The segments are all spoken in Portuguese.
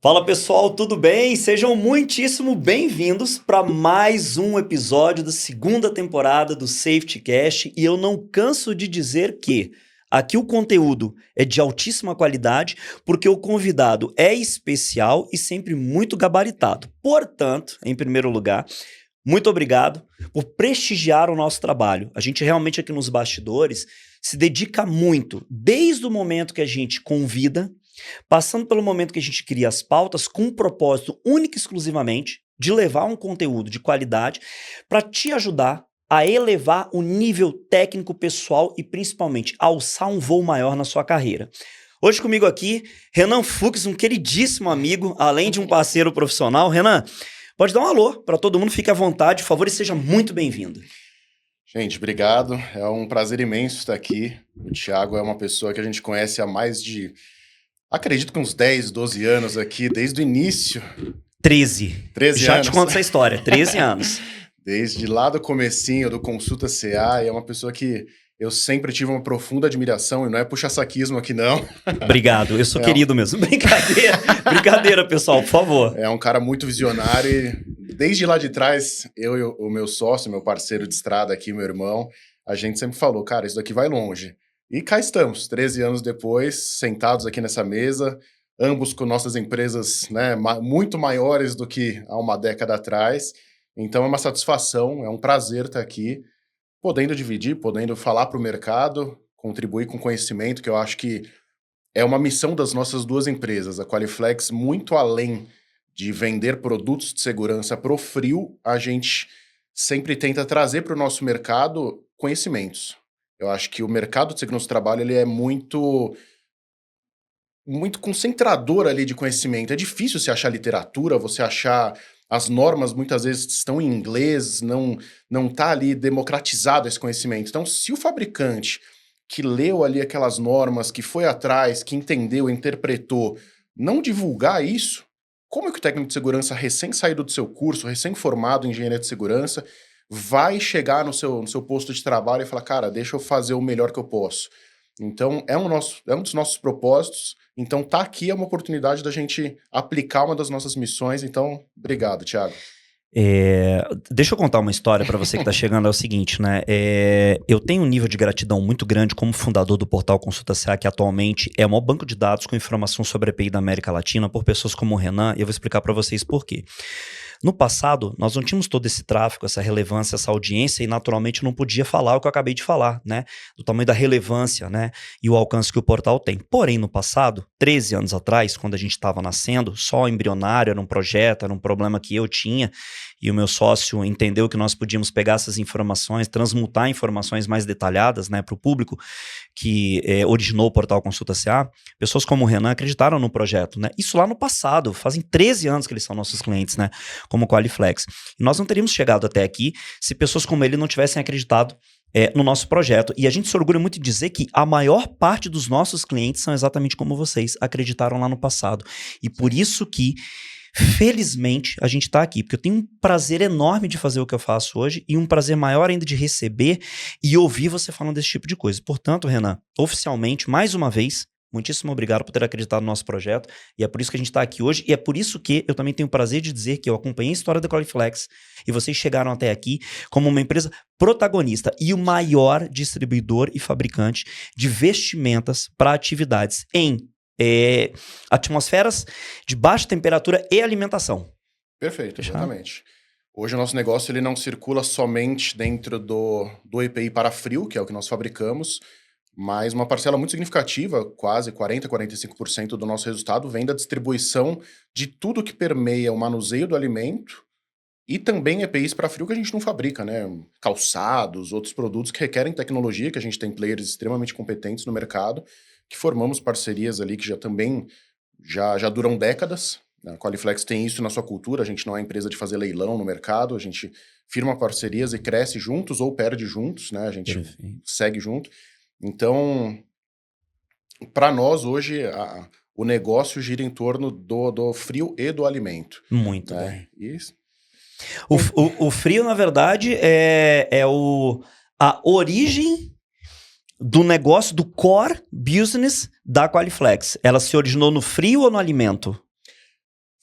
Fala pessoal, tudo bem? Sejam muitíssimo bem-vindos para mais um episódio da segunda temporada do Safety Cast e eu não canso de dizer que aqui o conteúdo é de altíssima qualidade porque o convidado é especial e sempre muito gabaritado. Portanto, em primeiro lugar, muito obrigado por prestigiar o nosso trabalho. A gente realmente aqui nos bastidores se dedica muito, desde o momento que a gente convida, passando pelo momento que a gente cria as pautas com um propósito único e exclusivamente de levar um conteúdo de qualidade para te ajudar a elevar o nível técnico pessoal e principalmente alçar um voo maior na sua carreira. Hoje comigo aqui, Renan Fux, um queridíssimo amigo, além de um parceiro profissional. Renan, pode dar um alô para todo mundo, fique à vontade, por favor, e seja muito bem-vindo. Gente, obrigado. É um prazer imenso estar aqui. O Thiago é uma pessoa que a gente conhece há mais de, acredito que uns 10, 12 anos aqui, desde o início. 13 Já anos. te conto essa história, 13 anos. Desde lá do comecinho do Consulta CA, e é uma pessoa que eu sempre tive uma profunda admiração, e não é puxa-saquismo aqui não. Obrigado, eu sou querido mesmo. Brincadeira, pessoal, por favor. É um cara muito visionário e desde lá de trás, eu e o meu sócio, meu parceiro de estrada aqui, meu irmão, a gente sempre falou, cara, isso daqui vai longe. E cá estamos, 13 anos depois, sentados aqui nessa mesa, ambos com nossas empresas, né, muito maiores do que há uma década atrás. Então é uma satisfação, é um prazer estar aqui, podendo dividir, podendo falar para o mercado, contribuir com conhecimento, que eu acho que é uma missão das nossas duas empresas. A Qualiflex, muito além de vender produtos de segurança para o frio, a gente sempre tenta trazer para o nosso mercado conhecimentos. Eu acho que o mercado de segurança do trabalho ele é muito concentrador ali de conhecimento. É difícil você achar literatura, você achar as normas muitas vezes estão em inglês, não tá ali democratizado esse conhecimento. Então, se o fabricante que leu ali aquelas normas, que foi atrás, que entendeu, interpretou, não divulgar isso, como é que o técnico de segurança recém-saído do seu curso, recém-formado em engenharia de segurança, vai chegar no seu posto de trabalho e falar, cara, deixa eu fazer o melhor que eu posso. Então, é um dos nossos propósitos. Então, tá aqui é uma oportunidade da gente aplicar uma das nossas missões. Então, obrigado, Thiago. Deixa eu contar uma história para você que está chegando, é o seguinte, né? Eu tenho um nível de gratidão muito grande como fundador do portal Consulta CA, que atualmente é o maior banco de dados com informação sobre a EPI da América Latina, por pessoas como o Renan, e eu vou explicar para vocês por quê. No passado, nós não tínhamos todo esse tráfego, essa relevância, essa audiência, e naturalmente não podia falar o que eu acabei de falar, né? Do tamanho da relevância, né? E o alcance que o portal tem. Porém, no passado, 13 anos atrás, quando a gente estava nascendo, só embrionário, era um projeto, era um problema que eu tinha, e o meu sócio entendeu que nós podíamos pegar essas informações, transmutar informações mais detalhadas, né, para o público que originou o portal Consulta CA. Pessoas como o Renan acreditaram no projeto, né? Isso lá no passado, fazem 13 anos que eles são nossos clientes, né? Como Qualiflex. E nós não teríamos chegado até aqui se pessoas como ele não tivessem acreditado no nosso projeto. E a gente se orgulha muito de dizer que a maior parte dos nossos clientes são exatamente como vocês, acreditaram lá no passado. E por isso que felizmente, a gente está aqui, porque eu tenho um prazer enorme de fazer o que eu faço hoje e um prazer maior ainda de receber e ouvir você falando desse tipo de coisa. Portanto, Renan, oficialmente, mais uma vez, muitíssimo obrigado por ter acreditado no nosso projeto e é por isso que a gente está aqui hoje e é por isso que eu também tenho o prazer de dizer que eu acompanhei a história da Qualiflex e vocês chegaram até aqui como uma empresa protagonista e o maior distribuidor e fabricante de vestimentas para atividades em atmosferas de baixa temperatura e alimentação. Perfeito, exatamente. Hoje o nosso negócio ele não circula somente dentro do EPI para frio, que é o que nós fabricamos, mas uma parcela muito significativa, quase 40%, 45% do nosso resultado vem da distribuição de tudo que permeia o manuseio do alimento e também EPIs para frio que a gente não fabrica, né? Calçados, outros produtos que requerem tecnologia, que a gente tem players extremamente competentes no mercado, que formamos parcerias ali que já duram décadas. A Qualiflex tem isso na sua cultura, a gente não é empresa de fazer leilão no mercado, a gente firma parcerias e cresce juntos ou perde juntos, né? A gente segue junto. Então, para nós hoje, o negócio gira em torno do frio e do alimento. Muito né? bem. Isso. O frio, na verdade, é a origem do negócio, do core business da Qualiflex. Ela se originou no frio ou no alimento?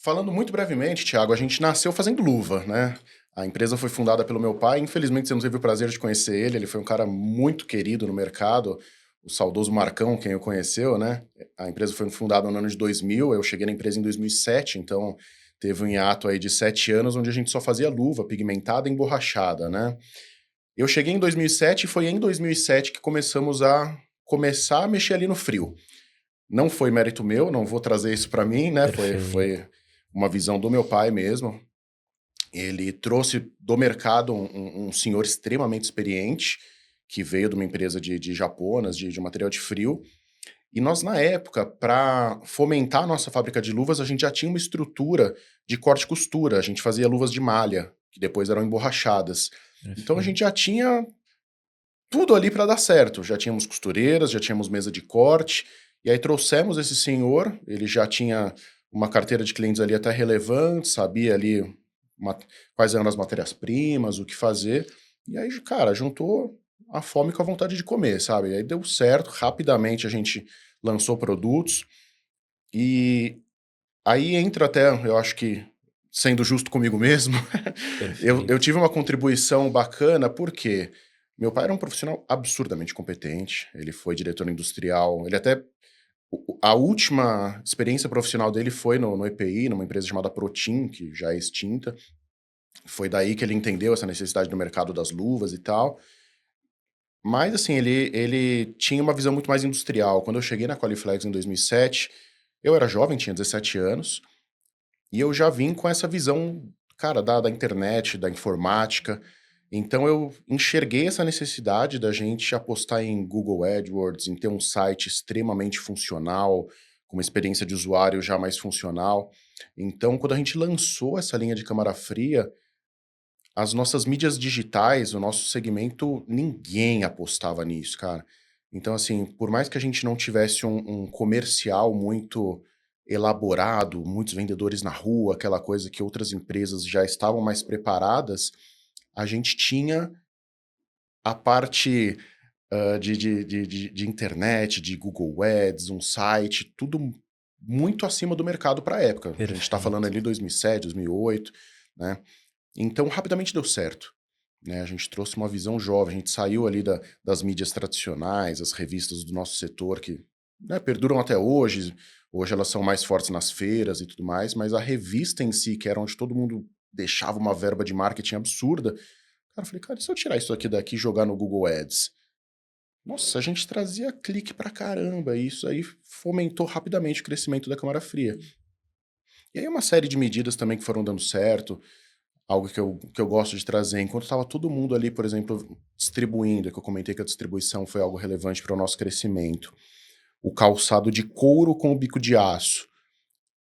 Falando muito brevemente, Thiago, a gente nasceu fazendo luva, né? A empresa foi fundada pelo meu pai. Infelizmente, você não teve o prazer de conhecer ele. Ele foi um cara muito querido no mercado, o saudoso Marcão, quem o conheceu, né? A empresa foi fundada no ano de 2000. Eu cheguei na empresa em 2007, então teve um hiato aí de 7 anos, onde a gente só fazia luva pigmentada e emborrachada, né? Eu cheguei em 2007 e foi em 2007 que começar a mexer ali no frio. Não foi mérito meu, não vou trazer isso para mim, né? Foi uma visão do meu pai mesmo. Ele trouxe do mercado um senhor extremamente experiente, que veio de uma empresa de japonas, de material de frio. E nós, na época, para fomentar a nossa fábrica de luvas, a gente já tinha uma estrutura de corte e costura. A gente fazia luvas de malha, que depois eram emborrachadas. Então a gente já tinha tudo ali para dar certo. Já tínhamos costureiras, já tínhamos mesa de corte, e aí trouxemos esse senhor, ele já tinha uma carteira de clientes ali até relevante, sabia ali quais eram as matérias-primas, o que fazer, e aí, cara, juntou a fome com a vontade de comer, sabe? E aí deu certo, rapidamente a gente lançou produtos, e aí entra até, eu acho que, sendo justo comigo mesmo, eu tive uma contribuição bacana, porque meu pai era um profissional absurdamente competente, ele foi diretor industrial, ele até... A última experiência profissional dele foi no EPI, numa empresa chamada Protein, que já é extinta. Foi daí que ele entendeu essa necessidade do mercado das luvas e tal. Mas, assim, ele tinha uma visão muito mais industrial. Quando eu cheguei na Qualiflex em 2007, eu era jovem, tinha 17 anos, e eu já vim com essa visão, cara, da internet, da informática. Então eu enxerguei essa necessidade da gente apostar em Google AdWords, em ter um site extremamente funcional, com uma experiência de usuário já mais funcional. Então, quando a gente lançou essa linha de câmara fria, as nossas mídias digitais, o nosso segmento, ninguém apostava nisso, cara. Então, assim, por mais que a gente não tivesse um comercial muito elaborado, muitos vendedores na rua, aquela coisa que outras empresas já estavam mais preparadas, a gente tinha a parte de internet, de Google Ads, um site, tudo muito acima do mercado para a época. A gente está falando ali 2007, 2008, né? Então, rapidamente deu certo. Né? A gente trouxe uma visão jovem, a gente saiu ali das mídias tradicionais, as revistas do nosso setor que, né, perduram até hoje. Hoje elas são mais fortes nas feiras e tudo mais, mas a revista em si, que era onde todo mundo deixava uma verba de marketing absurda, cara, eu falei, cara, e se eu tirar isso aqui daqui e jogar no Google Ads? Nossa, a gente trazia clique pra caramba, e isso aí fomentou rapidamente o crescimento da câmara fria. E aí uma série de medidas também que foram dando certo, algo que eu gosto de trazer. Enquanto estava todo mundo ali, por exemplo, distribuindo, que eu comentei que a distribuição foi algo relevante para o nosso crescimento, o calçado de couro com o bico de aço.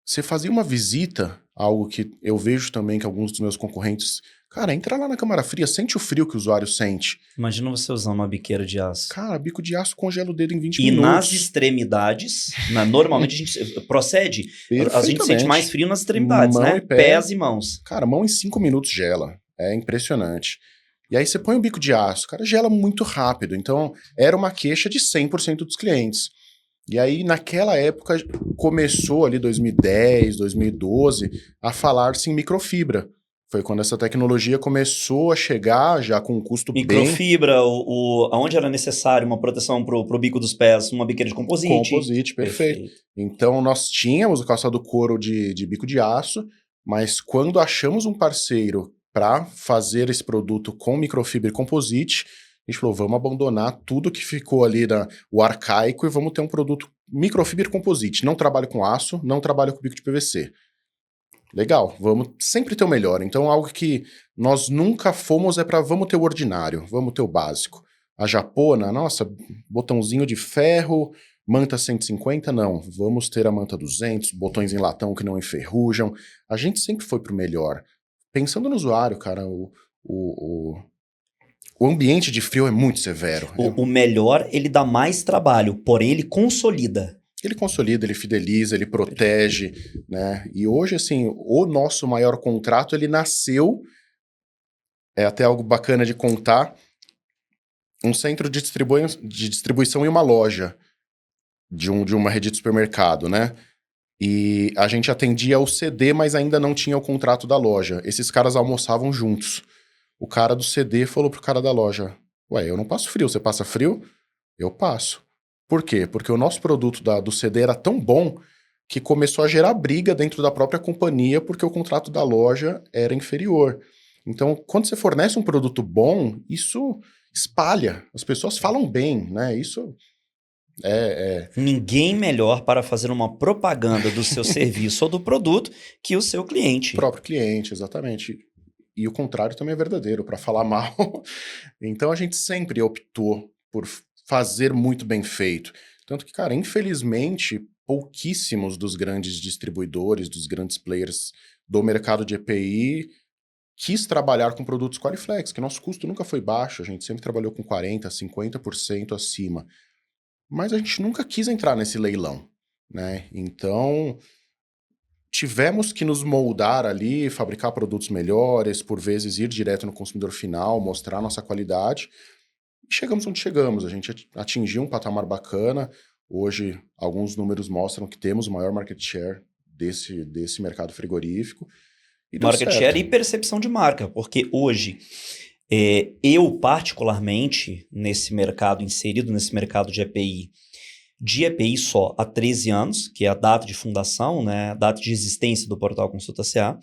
Você fazia uma visita, algo que eu vejo também que alguns dos meus concorrentes... Cara, entra lá na câmara fria, sente o frio que o usuário sente. Imagina você usando uma biqueira de aço. Cara, bico de aço congela o dedo em 20 E minutos. nas extremidades, normalmente a gente procede, a gente sente mais frio nas extremidades, mão né? E pé. Pés e mãos. Cara, mão em 5 minutos gela. É impressionante. E aí você põe o bico de aço, cara, gela muito rápido. Então, era uma queixa de 100% dos clientes. E aí, naquela época, começou ali 2010, 2012, a falar-se em microfibra. Foi quando essa tecnologia começou a chegar, já com um custo microfibra, onde era necessário uma proteção pro bico dos pés, uma biqueira de composite. Composite, perfeito. Então, nós tínhamos o calçado couro de bico de aço, mas quando achamos um parceiro para fazer esse produto com microfibra e composite, a gente falou, vamos abandonar tudo que ficou ali, o arcaico, e vamos ter um produto microfibra e composite. Não trabalho com aço, não trabalho com bico de PVC. Legal, vamos sempre ter o melhor. Então, algo que nós nunca fomos vamos ter o ordinário, vamos ter o básico. A japona, nossa, botãozinho de ferro, manta 150, não. Vamos ter a manta 200, botões em latão que não enferrujam. A gente sempre foi pro melhor. Pensando no usuário, cara, o ambiente de frio é muito severo. O melhor, ele dá mais trabalho, porém ele consolida. Ele consolida, ele fideliza, ele protege, né? E hoje, assim, o nosso maior contrato, ele nasceu, é até algo bacana de contar, um centro de distribuição e uma loja de uma rede de supermercado, né? E a gente atendia o CD, mas ainda não tinha o contrato da loja. Esses caras almoçavam juntos. O cara do CD falou pro cara da loja: Ué, eu não passo frio, você passa frio? Eu passo. Por quê? Porque o nosso produto do CD era tão bom que começou a gerar briga dentro da própria companhia porque o contrato da loja era inferior. Então, quando você fornece um produto bom, isso espalha. As pessoas falam bem, né? Isso é Ninguém melhor para fazer uma propaganda do seu serviço ou do produto que o seu o cliente. próprio cliente, exatamente. E o contrário também é verdadeiro, para falar mal. Então, a gente sempre optou por fazer muito bem feito. Tanto que, cara, infelizmente, pouquíssimos dos grandes distribuidores, dos grandes players do mercado de EPI quis trabalhar com produtos Qualiflex, que nosso custo nunca foi baixo, a gente sempre trabalhou com 40%, 50% acima. Mas a gente nunca quis entrar nesse leilão, né? Então, tivemos que nos moldar ali, fabricar produtos melhores, por vezes ir direto no consumidor final, mostrar nossa qualidade. E chegamos onde chegamos, a gente atingiu um patamar bacana. Hoje, alguns números mostram que temos o maior market share desse mercado frigorífico. E deu Market share certo. e percepção de marca, porque hoje eu particularmente nesse mercado, inserido nesse mercado de EPI só há 13 anos, que é a data de fundação, né, a data de existência do portal Consulta CA.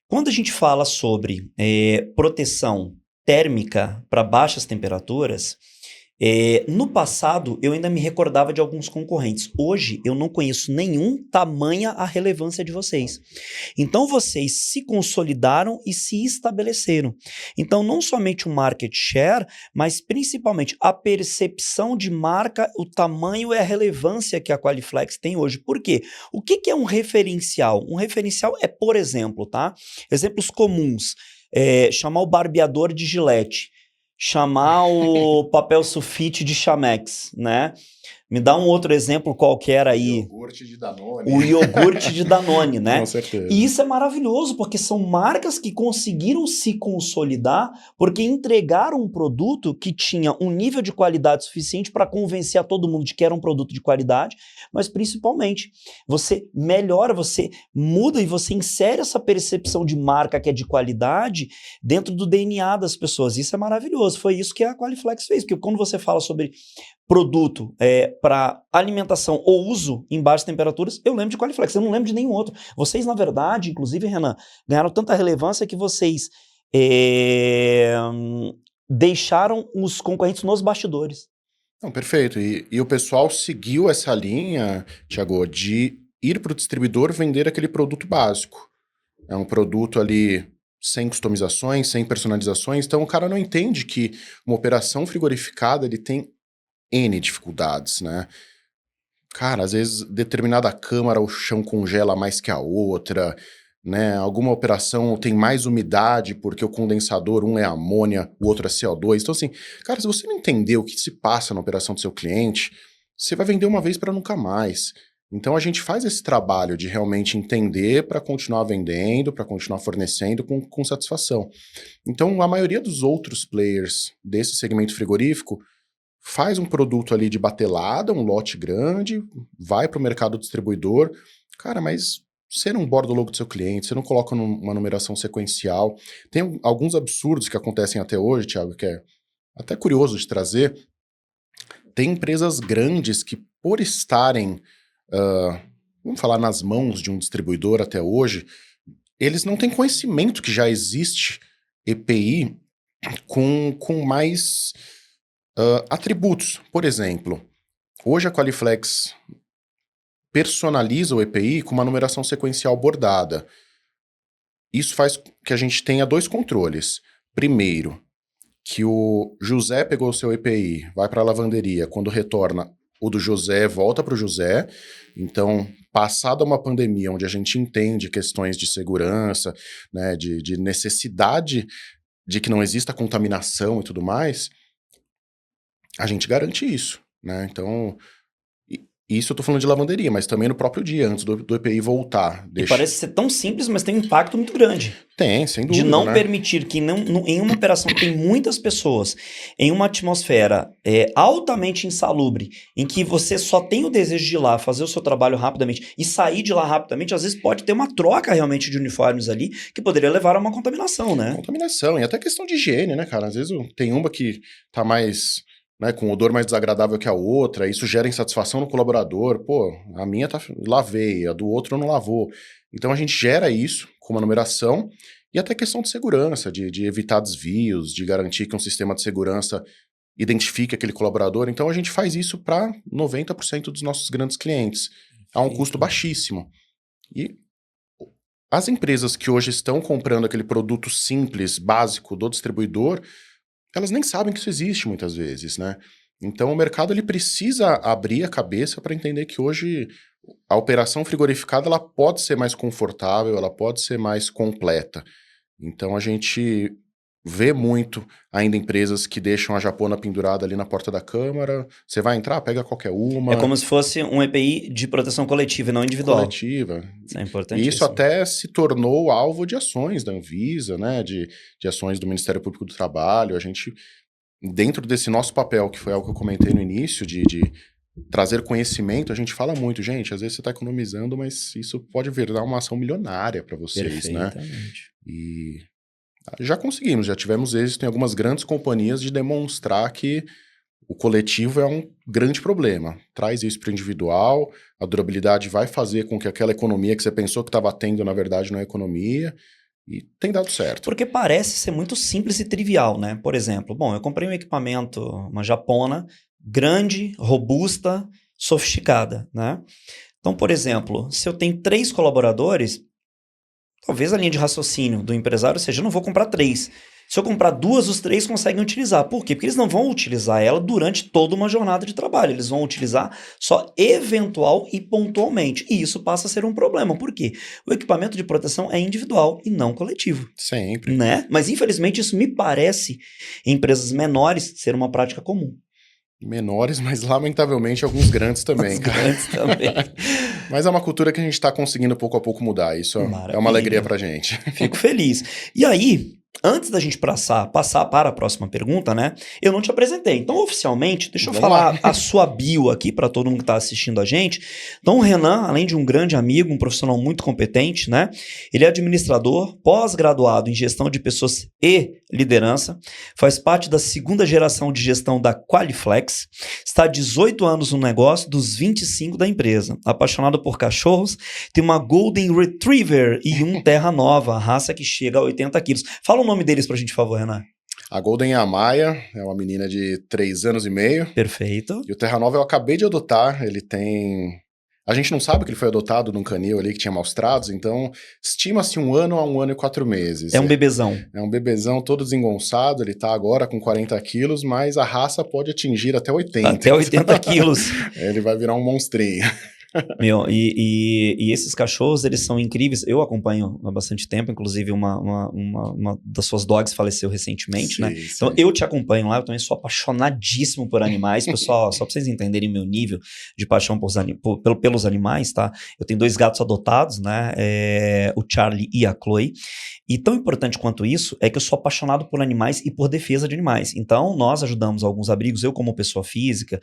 Quando a gente fala sobre proteção térmica para baixas temperaturas, no passado eu ainda me recordava de alguns concorrentes. Hoje eu não conheço nenhum, tamanha a relevância de vocês. Então vocês se consolidaram e se estabeleceram. Então não somente o market share, mas principalmente a percepção de marca, o tamanho e a relevância que a Qualiflex tem hoje. Por quê? O que é um referencial? Um referencial é, por exemplo, tá? Exemplos comuns. Chamar o barbeador de Gillette, chamar o papel sulfite de Chamex, né? Me dá um outro exemplo qualquer aí. Iogurte de Danone. O iogurte de Danone, né? Com certeza. E isso é maravilhoso, porque são marcas que conseguiram se consolidar porque entregaram um produto que tinha um nível de qualidade suficiente para convencer a todo mundo de que era um produto de qualidade, mas principalmente você melhora, você muda e você insere essa percepção de marca que é de qualidade dentro do DNA das pessoas. Isso é maravilhoso. Foi isso que a Qualiflex fez, porque quando você fala sobre produto para alimentação ou uso em baixas temperaturas, eu lembro de Qualiflex, eu não lembro de nenhum outro. Vocês, na verdade, inclusive, Renan, ganharam tanta relevância que vocês deixaram os concorrentes nos bastidores. Não, perfeito. E o pessoal seguiu essa linha, Thiago, de ir para o distribuidor vender aquele produto básico. É um produto ali sem customizações, sem personalizações, então o cara não entende que uma operação frigorificada ele tem N dificuldades, né? Cara, às vezes determinada câmara o chão congela mais que a outra, né? Alguma operação tem mais umidade porque o condensador, um é amônia, o outro é CO2. Então, assim, cara, se você não entender o que se passa na operação do seu cliente, você vai vender uma vez para nunca mais. Então, a gente faz esse trabalho de realmente entender para continuar vendendo, para continuar fornecendo com satisfação. Então, a maioria dos outros players desse segmento frigorífico faz um produto ali de batelada, um lote grande, vai para o mercado distribuidor. Cara, mas você não borda o logo do seu cliente, você não coloca uma numeração sequencial. Tem alguns absurdos que acontecem até hoje, Thiago, que é até curioso de trazer. Tem empresas grandes que, por estarem, vamos falar, nas mãos de um distribuidor até hoje, eles não têm conhecimento que já existe EPI com mais atributos. Por exemplo, hoje a Qualiflex personaliza o EPI com uma numeração sequencial bordada. Isso faz que a gente tenha dois controles. Primeiro, que o José pegou o seu EPI, vai para a lavanderia, quando retorna, o do José volta para o José. Então, passada uma pandemia onde a gente entende questões de segurança, né, de necessidade de que não exista contaminação e tudo mais, a gente garante isso, né? Então, Isso eu tô falando de lavanderia, mas também no próprio dia, antes do EPI voltar. E parece ser tão simples, mas tem um impacto muito grande. Tem, sem De dúvida, não né? permitir que em uma operação que tem muitas pessoas, em uma atmosfera altamente insalubre, em que você só tem o desejo de ir lá, fazer o seu trabalho rapidamente e sair de lá rapidamente, às vezes pode ter uma troca realmente de uniformes ali que poderia levar a uma contaminação, né? Contaminação, e até questão de higiene, né, cara? Às vezes tem uma que tá mais, né, com odor mais desagradável que a outra, isso gera insatisfação no colaborador. Pô, a minha lavei, a do outro não lavou. Então a gente gera isso com uma numeração e até questão de segurança, de evitar desvios, de garantir que um sistema de segurança identifique aquele colaborador. Então a gente faz isso para 90% dos nossos grandes clientes, a um custo baixíssimo. E as empresas que hoje estão comprando aquele produto simples, básico do distribuidor, elas nem sabem que isso existe muitas vezes, né? Então o mercado ele precisa abrir a cabeça para entender que hoje a operação frigorificada ela pode ser mais confortável, ela pode ser mais completa. Então a gente vê muito ainda empresas que deixam a japona pendurada ali na porta da câmara. Você vai entrar, pega qualquer uma. É como se fosse um EPI de proteção coletiva e não individual. Coletiva. Isso é E importantíssimo. isso até se tornou alvo de ações da Anvisa, né? De ações do Ministério Público do Trabalho. A gente, dentro desse nosso papel, que foi algo que eu comentei no início, de trazer conhecimento, a gente fala muito, gente, às vezes você está economizando, mas isso pode virar uma ação milionária para vocês, né? E já conseguimos, já tivemos êxito em algumas grandes companhias de demonstrar que o coletivo é um grande problema. Traz isso para o individual, a durabilidade vai fazer com que aquela economia que você pensou que estava tendo, na verdade, não é economia, e tem dado certo. Porque parece ser muito simples e trivial, né? Por exemplo, bom, eu comprei um equipamento, uma japona, grande, robusta, sofisticada, né? Então, por exemplo, se eu tenho 3 colaboradores, talvez a linha de raciocínio do empresário seja, eu não vou comprar 3. Se eu comprar 2, os 3 conseguem utilizar. Por quê? Porque eles não vão utilizar ela durante toda uma jornada de trabalho. Eles vão utilizar só eventual e pontualmente. E isso passa a ser um problema. Por quê? O equipamento de proteção é individual e não coletivo. Sempre. Né? Mas, infelizmente, isso me parece, em empresas menores, ser uma prática comum. Menores, mas lamentavelmente alguns grandes também. Grandes também. Mas é uma cultura que a gente está conseguindo pouco a pouco mudar. Isso é uma alegria pra gente. Fico feliz. E aí, antes da gente passar para a próxima pergunta, né? Eu não te apresentei. Então, oficialmente, deixa eu falar a sua bio aqui para todo mundo que está assistindo a gente. Então, o Renan, além de um grande amigo, um profissional muito competente, né? Ele é administrador, pós-graduado em gestão de pessoas e liderança, faz parte da 2ª geração de gestão da Qualiflex, está há 18 anos no negócio, dos 25 da empresa. Apaixonado por cachorros, tem uma Golden Retriever e um Terra Nova, a raça que chega a 80 quilos. Fala o nome deles pra gente, por favor, Renan. A Golden é a Maia, é uma menina de 3 anos e meio. Perfeito. E o Terra Nova eu acabei de adotar, ele tem... A gente não sabe que ele foi adotado num canil ali que tinha maus tratos, então estima-se 1 ano a 1 ano e 4 meses. É um bebezão. É um bebezão todo desengonçado, ele tá agora com 40 quilos, mas a raça pode atingir até 80. Até 80 quilos. Ele vai virar um monstrinho. Meu, e esses cachorros, eles são incríveis. Eu acompanho há bastante tempo, inclusive uma das suas dogs faleceu recentemente, Sim, né? sim. Então eu te acompanho lá, eu também sou apaixonadíssimo por animais. Pessoal, só pra vocês entenderem meu nível de paixão pelos animais, tá? Eu tenho 2 gatos adotados, né? O Charlie e a Chloe. E tão importante quanto isso é que eu sou apaixonado por animais e por defesa de animais. Então, nós ajudamos alguns abrigos, eu como pessoa física,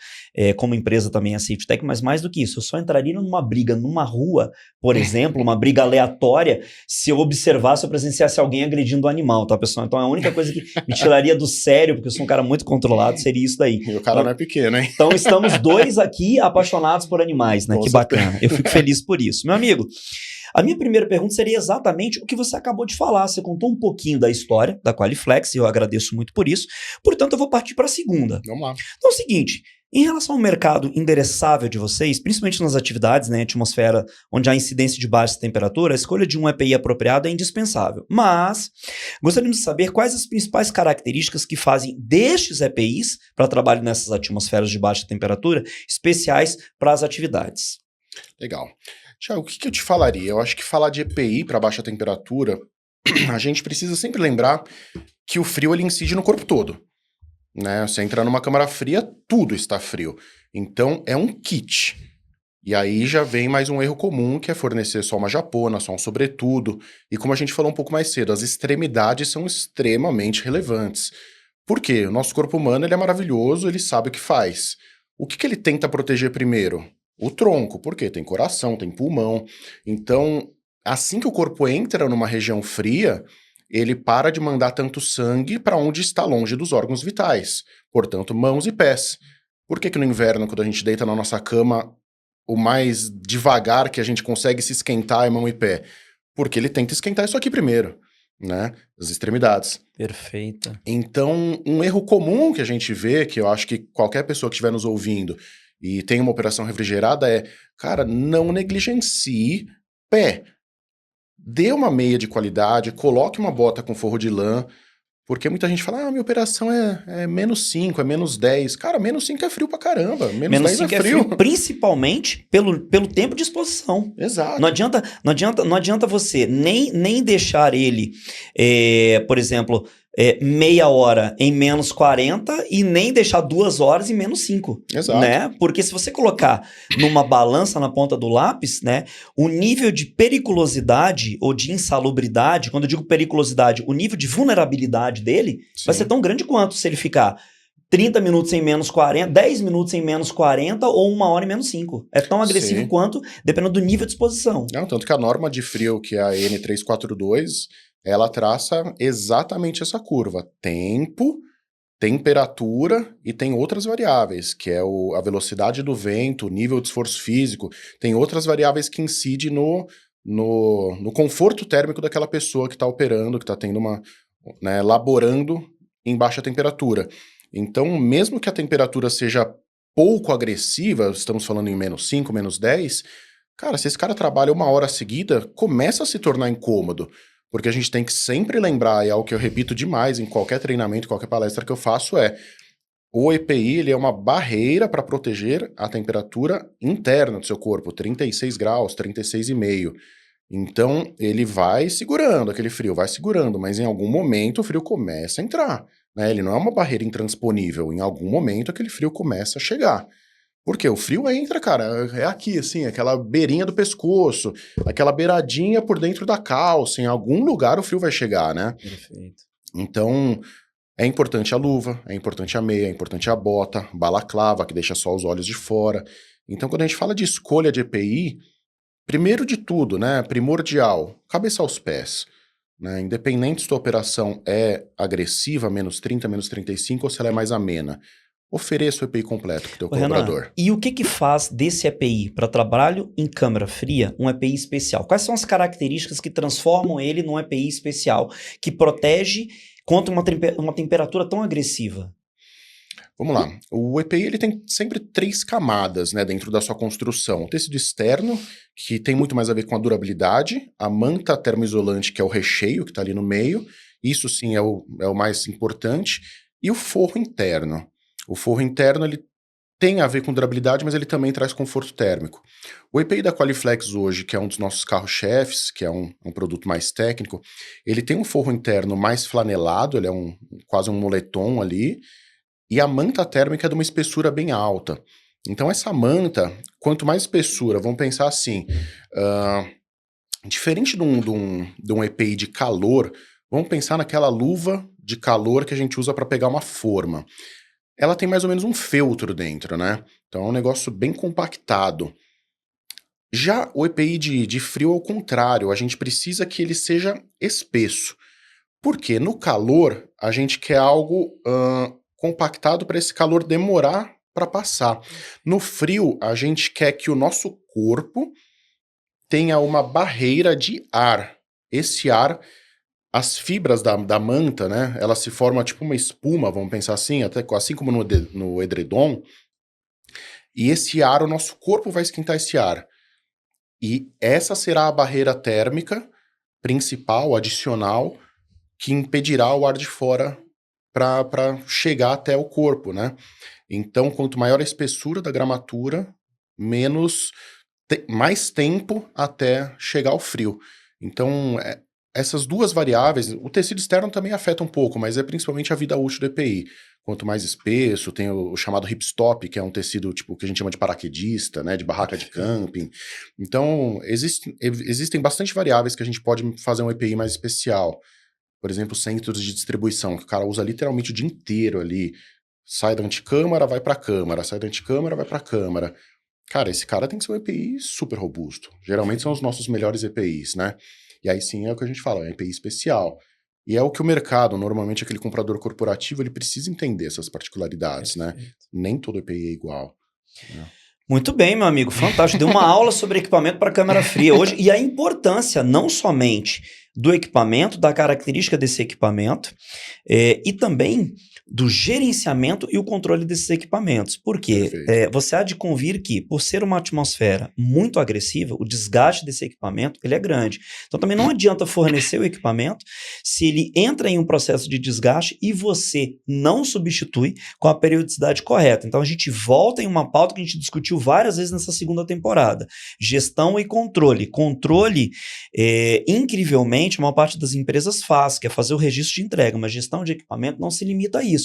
como empresa também a Safety Tech, mas mais do que isso, eu só entraria numa briga numa rua, por exemplo, uma briga aleatória, se eu observasse ou presenciasse alguém agredindo o animal, tá, pessoal? Então, a única coisa que me tiraria do sério, porque eu sou um cara muito controlado, seria isso daí. E o cara não é pequeno, hein? Então, estamos 2 aqui apaixonados por animais, né? Com Que certeza. bacana. Eu fico feliz por isso. Meu amigo, a minha primeira pergunta seria exatamente o que você acabou de falar. Você contou um pouquinho da história da Qualiflex e eu agradeço muito por isso. Portanto, eu vou partir para a segunda. Vamos lá. Então é o seguinte, em relação ao mercado endereçável de vocês, principalmente nas atividades, né, atmosfera onde há incidência de baixa temperatura, a escolha de um EPI apropriado é indispensável. Mas gostaríamos de saber quais as principais características que fazem destes EPIs para trabalho nessas atmosferas de baixa temperatura especiais para as atividades. Legal. Tiago, o que eu te falaria? Eu acho que falar de EPI para baixa temperatura, a gente precisa sempre lembrar que o frio ele incide no corpo todo. Né? Você entrar numa câmara fria, tudo está frio. Então, é um kit. E aí já vem mais um erro comum, que é fornecer só uma japona, só um sobretudo. E como a gente falou um pouco mais cedo, as extremidades são extremamente relevantes. Por quê? O nosso corpo humano ele é maravilhoso, ele sabe o que faz. O que ele tenta proteger primeiro? O tronco, porque tem coração, tem pulmão. Então, assim que o corpo entra numa região fria, ele para de mandar tanto sangue para onde está longe dos órgãos vitais, portanto, mãos e pés. Por que no inverno, quando a gente deita na nossa cama, o mais devagar que a gente consegue se esquentar é mão e pé? Porque ele tenta esquentar isso aqui primeiro, né? As extremidades. Perfeito. Então, um erro comum que a gente vê, que eu acho que qualquer pessoa que estiver nos ouvindo e tem uma operação refrigerada é, cara, não negligencie pé. Dê uma meia de qualidade, coloque uma bota com forro de lã, porque muita gente fala, minha operação é -5, é -10. Cara, -5 é frio pra caramba, Menos -10 é 5 é frio. frio, principalmente pelo tempo de exposição. Exato. Não adianta você nem deixar ele, por exemplo, meia hora em -40 e nem deixar 2 horas em -5. Exato. Né? Porque se você colocar numa balança na ponta do lápis, né, o nível de periculosidade ou de insalubridade, quando eu digo periculosidade, o nível de vulnerabilidade dele vai ser tão grande quanto se ele ficar 30 minutos em -40, 10 minutos em -40 ou 1 hora em -5. É tão agressivo quanto, dependendo do nível de exposição. Não, tanto que a norma de frio, que é a N342, ela traça exatamente essa curva. Tempo, temperatura e tem outras variáveis, que é a velocidade do vento, o nível de esforço físico. Tem outras variáveis que incidem no conforto térmico daquela pessoa que está operando, que está tendo né, laborando em baixa temperatura. Então, mesmo que a temperatura seja pouco agressiva, estamos falando em -5, -10, cara, se esse cara trabalha 1 hora seguida, começa a se tornar incômodo. Porque a gente tem que sempre lembrar, e é algo que eu repito demais em qualquer treinamento, qualquer palestra que eu faço, o EPI ele é uma barreira para proteger a temperatura interna do seu corpo, 36 graus, 36,5. Então, ele vai segurando aquele frio, vai segurando, mas em algum momento o frio começa a entrar, né? Ele não é uma barreira intransponível, em algum momento aquele frio começa a chegar. Porque o frio entra, cara, é aqui, assim, aquela beirinha do pescoço, aquela beiradinha por dentro da calça, em algum lugar o frio vai chegar, né? Perfeito. Então, é importante a luva, é importante a meia, é importante a bota, balaclava, que deixa só os olhos de fora. Então, quando a gente fala de escolha de EPI, primeiro de tudo, né, primordial, cabeça aos pés. Né, independente se a operação é agressiva, -30, -35, ou se ela é mais amena. Ofereça o EPI completo para o teu colaborador. Renan, e o que faz desse EPI para trabalho em câmara fria um EPI especial? Quais são as características que transformam ele num EPI especial, que protege contra uma temperatura tão agressiva? Vamos lá. O EPI ele tem sempre 3 camadas, né, dentro da sua construção. O tecido externo, que tem muito mais a ver com a durabilidade, a manta termoisolante, que é o recheio que está ali no meio, isso sim é o mais importante, e o forro interno. O forro interno ele tem a ver com durabilidade, mas ele também traz conforto térmico. O EPI da Qualiflex hoje, que é um dos nossos carros-chefes, que é um produto mais técnico, ele tem um forro interno mais flanelado, ele é quase um moletom ali, e a manta térmica é de uma espessura bem alta. Então essa manta, quanto mais espessura, vamos pensar assim, diferente de um EPI de calor, vamos pensar naquela luva de calor que a gente usa para pegar uma forma. Ela tem mais ou menos um feltro dentro, né? Então é um negócio bem compactado. Já o EPI de frio, ao contrário, a gente precisa que ele seja espesso. Porque no calor, a gente quer algo compactado para esse calor demorar para passar. No frio, a gente quer que o nosso corpo tenha uma barreira de ar. Esse ar, as fibras da manta, né, ela se forma tipo uma espuma, vamos pensar assim, até assim como no edredom, e esse ar, o nosso corpo vai esquentar esse ar. E essa será a barreira térmica principal, adicional, que impedirá o ar de fora para chegar até o corpo, né? Então, quanto maior a espessura da gramatura, mais tempo até chegar ao frio. Então, essas duas variáveis, o tecido externo também afeta um pouco, mas é principalmente a vida útil do EPI. Quanto mais espesso, tem o chamado hipstop, que é um tecido tipo que a gente chama de paraquedista, né, de barraca de camping. Então, existem bastante variáveis que a gente pode fazer um EPI mais especial. Por exemplo, centros de distribuição, que o cara usa literalmente o dia inteiro ali. Sai da anticâmara, vai para a câmara, sai da anticâmara, vai para a câmara. Cara, esse cara tem que ser um EPI super robusto. Geralmente são os nossos melhores EPIs, né? E aí sim é o que a gente fala, é um EPI especial. E é o que o mercado, normalmente aquele comprador corporativo, ele precisa entender essas particularidades, né? Nem todo EPI é igual. Né? Muito bem, meu amigo, fantástico. Deu uma aula sobre equipamento para câmara fria hoje e a importância não somente do equipamento, da característica desse equipamento e também do gerenciamento e o controle desses equipamentos. Porque você há de convir que, por ser uma atmosfera muito agressiva, o desgaste desse equipamento ele é grande. Então também não adianta fornecer o equipamento se ele entra em um processo de desgaste e você não substitui com a periodicidade correta. Então a gente volta em uma pauta que a gente discutiu várias vezes nessa segunda temporada. Gestão e controle. Controle, incrivelmente, a maior parte das empresas faz, que é fazer o registro de entrega, mas gestão de equipamento não se limita a isso.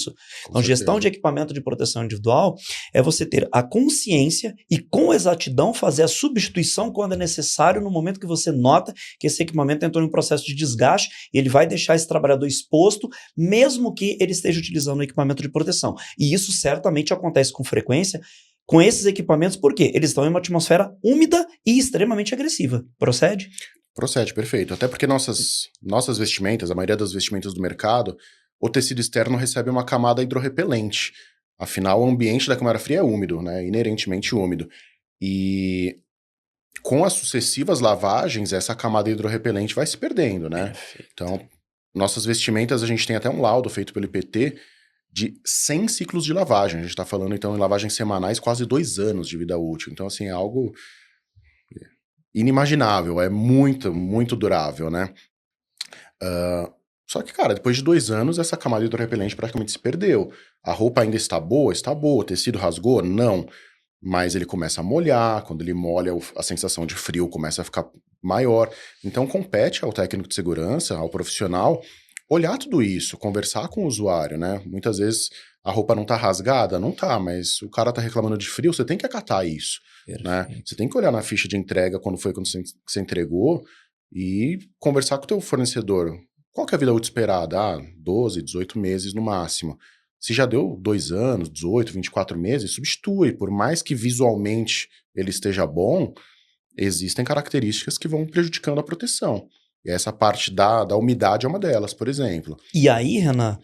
Então, gestão de equipamento de proteção individual é você ter a consciência e com exatidão fazer a substituição quando é necessário no momento que você nota que esse equipamento entrou em um processo de desgaste e ele vai deixar esse trabalhador exposto, mesmo que ele esteja utilizando o equipamento de proteção. E isso certamente acontece com frequência com esses equipamentos, porque eles estão em uma atmosfera úmida e extremamente agressiva. Procede? Procede, perfeito. Até porque nossas vestimentas, a maioria das vestimentas do mercado, o tecido externo recebe uma camada hidrorrepelente. Afinal, o ambiente da câmara fria é úmido, né? Inerentemente úmido. E com as sucessivas lavagens, essa camada hidrorrepelente vai se perdendo, né? Perfeito. Então, nossas vestimentas, a gente tem até um laudo feito pelo IPT de 100 ciclos de lavagem. A gente está falando, então, em lavagens semanais, quase 2 anos de vida útil. Então, assim, é algo inimaginável, é muito, muito durável, né? Só que, cara, depois de 2 anos, essa camada hidrorrepelente praticamente se perdeu. A roupa ainda está boa? Está boa. O tecido rasgou? Não. Mas ele começa a molhar, quando ele molha, a sensação de frio começa a ficar maior. Então, compete ao técnico de segurança, ao profissional, olhar tudo isso, conversar com o usuário, né? Muitas vezes a roupa não tá rasgada? Não tá, mas o cara tá reclamando de frio, você tem que acatar isso, né? Você tem que olhar na ficha de entrega quando você entregou e conversar com o teu fornecedor. Qual que é a vida útil esperada? 12, 18 meses no máximo. Se já deu 2 anos, 18, 24 meses, substitui. Por mais que visualmente ele esteja bom, existem características que vão prejudicando a proteção. E essa parte da umidade é uma delas, por exemplo. E aí, Renan,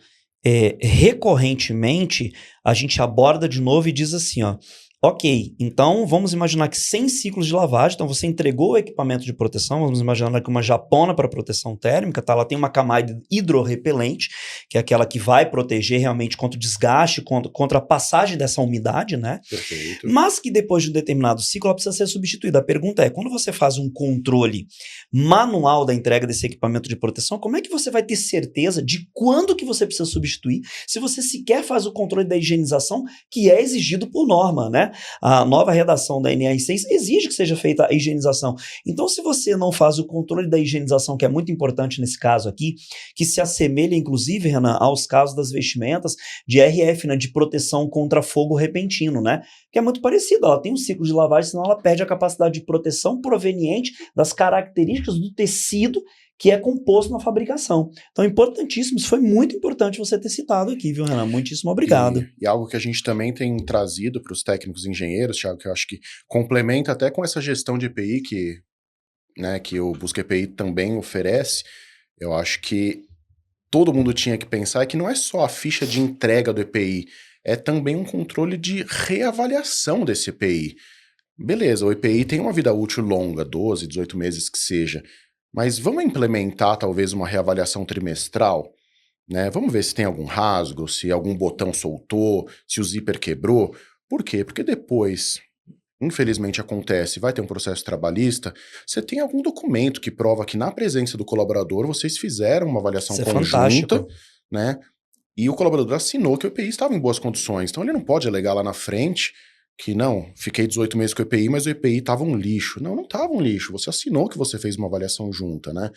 recorrentemente, a gente aborda de novo e diz assim, ó, ok, então vamos imaginar que 100 ciclos de lavagem, então você entregou o equipamento de proteção, vamos imaginar que uma japona para proteção térmica, tá? Ela tem uma camada hidrorrepelente, que é aquela que vai proteger realmente contra o desgaste, contra a passagem dessa umidade, né? Perfeito. Mas que depois de um determinado ciclo ela precisa ser substituída. A pergunta é, quando você faz um controle manual da entrega desse equipamento de proteção, como é que você vai ter certeza de quando que você precisa substituir, se você sequer faz o controle da higienização que é exigido por norma, né? A nova redação da NR6 exige que seja feita a higienização. Então, se você não faz o controle da higienização, que é muito importante nesse caso aqui, que se assemelha, inclusive, Renan, aos casos das vestimentas de RF, né, de proteção contra fogo repentino, né? Que é muito parecido. Ela tem um ciclo de lavagem, senão ela perde a capacidade de proteção proveniente das características do tecido que é composto na fabricação. Então, importantíssimo, isso foi muito importante você ter citado aqui, viu, Renan? Muitíssimo obrigado. E algo que a gente também tem trazido para os técnicos e engenheiros, Thiago, que eu acho que complementa até com essa gestão de EPI que o Busca EPI também oferece, eu acho que todo mundo tinha que pensar que não é só a ficha de entrega do EPI, é também um controle de reavaliação desse EPI. Beleza, o EPI tem uma vida útil longa, 12, 18 meses que seja, mas vamos implementar talvez uma reavaliação trimestral, né? Vamos ver se tem algum rasgo, se algum botão soltou, se o zíper quebrou. Por quê? Porque depois, infelizmente acontece, vai ter um processo trabalhista, você tem algum documento que prova que na presença do colaborador vocês fizeram uma avaliação conjunta, né? E o colaborador assinou que o EPI estava em boas condições. Então ele não pode alegar lá na frente que não, fiquei 18 meses com o EPI, mas o EPI estava um lixo. Não, não estava um lixo. Você assinou que você fez uma avaliação junta, né?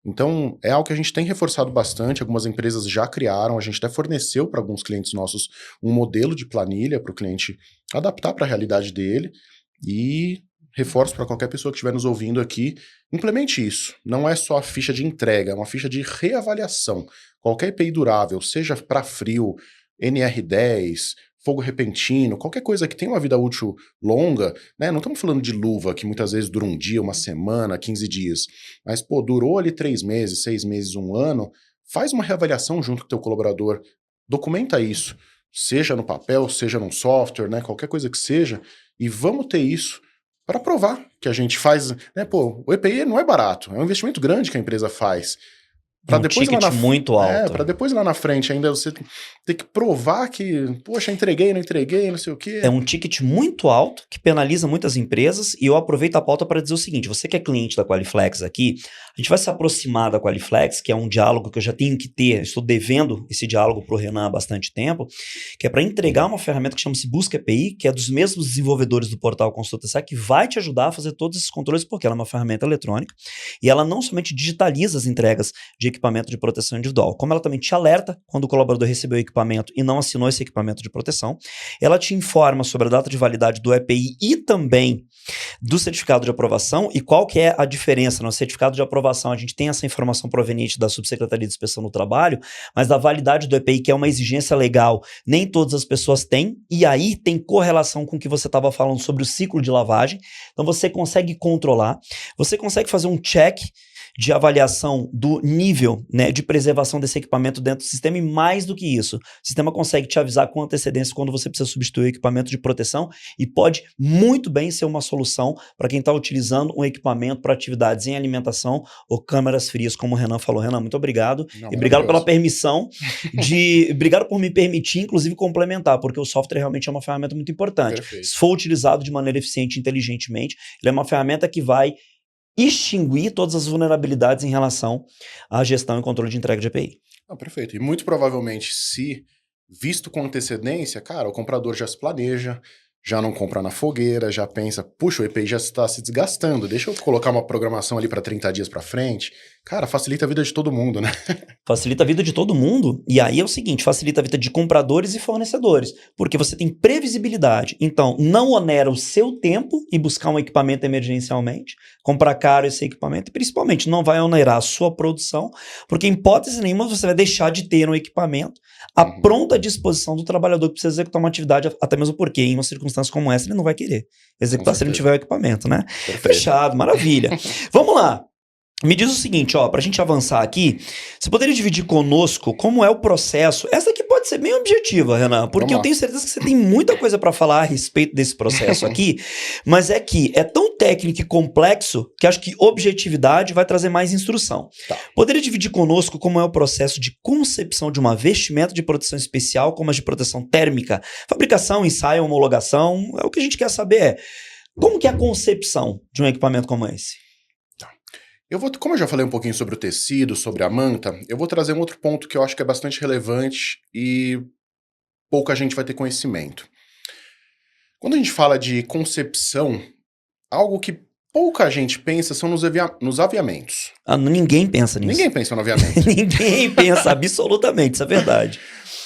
Então, é algo que a gente tem reforçado bastante, algumas empresas já criaram, a gente até forneceu para alguns clientes nossos um modelo de planilha para o cliente adaptar para a realidade dele, e reforço para qualquer pessoa que estiver nos ouvindo aqui, implemente isso. Não é só a ficha de entrega, é uma ficha de reavaliação. Qualquer EPI durável, seja para frio, NR10, fogo repentino, qualquer coisa que tenha uma vida útil longa, né? Não estamos falando de luva, que muitas vezes dura um dia, uma semana, 15 dias. Mas, pô, durou ali 3 meses, 6 meses, um ano, faz uma reavaliação junto com o teu colaborador, documenta isso, seja no papel, seja num software, né? Qualquer coisa que seja, e vamos ter isso para provar que a gente faz, né? Pô, o EPI não é barato, é um investimento grande que a empresa faz. É um ticket muito alto. Para depois lá na frente ainda você ter que provar que, poxa, entreguei, não entreguei, não sei o quê. É um ticket muito alto que penaliza muitas empresas, e eu aproveito a pauta para dizer o seguinte: você que é cliente da Qualiflex aqui, a gente vai se aproximar da Qualiflex, que é um diálogo que eu já tenho que ter, estou devendo esse diálogo para o Renan há bastante tempo, que é para entregar uma ferramenta que chama-se Busca EPI, que é dos mesmos desenvolvedores do portal Consulta SEC, que vai te ajudar a fazer todos esses controles, porque ela é uma ferramenta eletrônica, e ela não somente digitaliza as entregas de equipamento de proteção individual, como ela também te alerta quando o colaborador recebeu o equipamento e não assinou esse equipamento de proteção, ela te informa sobre a data de validade do EPI e também do certificado de aprovação. E qual que é a diferença? No certificado de aprovação a gente tem essa informação proveniente da Subsecretaria de Inspeção do Trabalho, mas da validade do EPI, que é uma exigência legal, nem todas as pessoas têm, e aí tem correlação com o que você estava falando sobre o ciclo de lavagem. Então você consegue controlar, você consegue fazer um check de avaliação do nível, né, de preservação desse equipamento dentro do sistema, e mais do que isso, o sistema consegue te avisar com antecedência quando você precisa substituir o equipamento de proteção, e pode muito bem ser uma solução para quem está utilizando um equipamento para atividades em alimentação ou câmaras frias, como o Renan falou. Renan, muito obrigado. Não, e obrigado pela permissão obrigado por me permitir, inclusive, complementar, porque o software realmente é uma ferramenta muito importante. Perfeito. Se for utilizado de maneira eficiente e inteligentemente, ele é uma ferramenta que vai extinguir todas as vulnerabilidades em relação à gestão e controle de entrega de EPI. Não, perfeito. E muito provavelmente, se visto com antecedência, cara, o comprador já se planeja, já não compra na fogueira, já pensa, puxa, o EPI já está se desgastando, deixa eu colocar uma programação ali para 30 dias para frente. Cara, facilita a vida de todo mundo, né? Facilita a vida de todo mundo, e aí é o seguinte, facilita a vida de compradores e fornecedores, porque você tem previsibilidade. Então, não onera o seu tempo em buscar um equipamento emergencialmente, comprar caro esse equipamento, e principalmente não vai onerar a sua produção, porque em hipótese nenhuma você vai deixar de ter um equipamento à pronta disposição do trabalhador que precisa executar uma atividade, até mesmo porque em uma circunstância como essa ele não vai querer executar se ele não tiver o equipamento, né? Perfeito. Fechado, maravilha. Vamos lá. Me diz o seguinte, ó, pra gente avançar aqui, você poderia dividir conosco como é o processo? Essa aqui pode ser bem objetiva, Renan, porque eu tenho certeza que você tem muita coisa para falar a respeito desse processo aqui, mas é que é tão técnico e complexo que acho que objetividade vai trazer mais instrução. Tá. Poderia dividir conosco como é o processo de concepção de uma vestimenta de proteção especial, como as de proteção térmica, fabricação, ensaio, homologação? É o que a gente quer saber é, como que é a concepção de um equipamento como esse? Como eu já falei um pouquinho sobre o tecido, sobre a manta, eu vou trazer um outro ponto que eu acho que é bastante relevante e pouca gente vai ter conhecimento. Quando a gente fala de concepção, algo que pouca gente pensa são nos aviamentos. Ah, ninguém pensa nisso. Ninguém pensa no aviamento. Ninguém pensa, absolutamente, isso é verdade.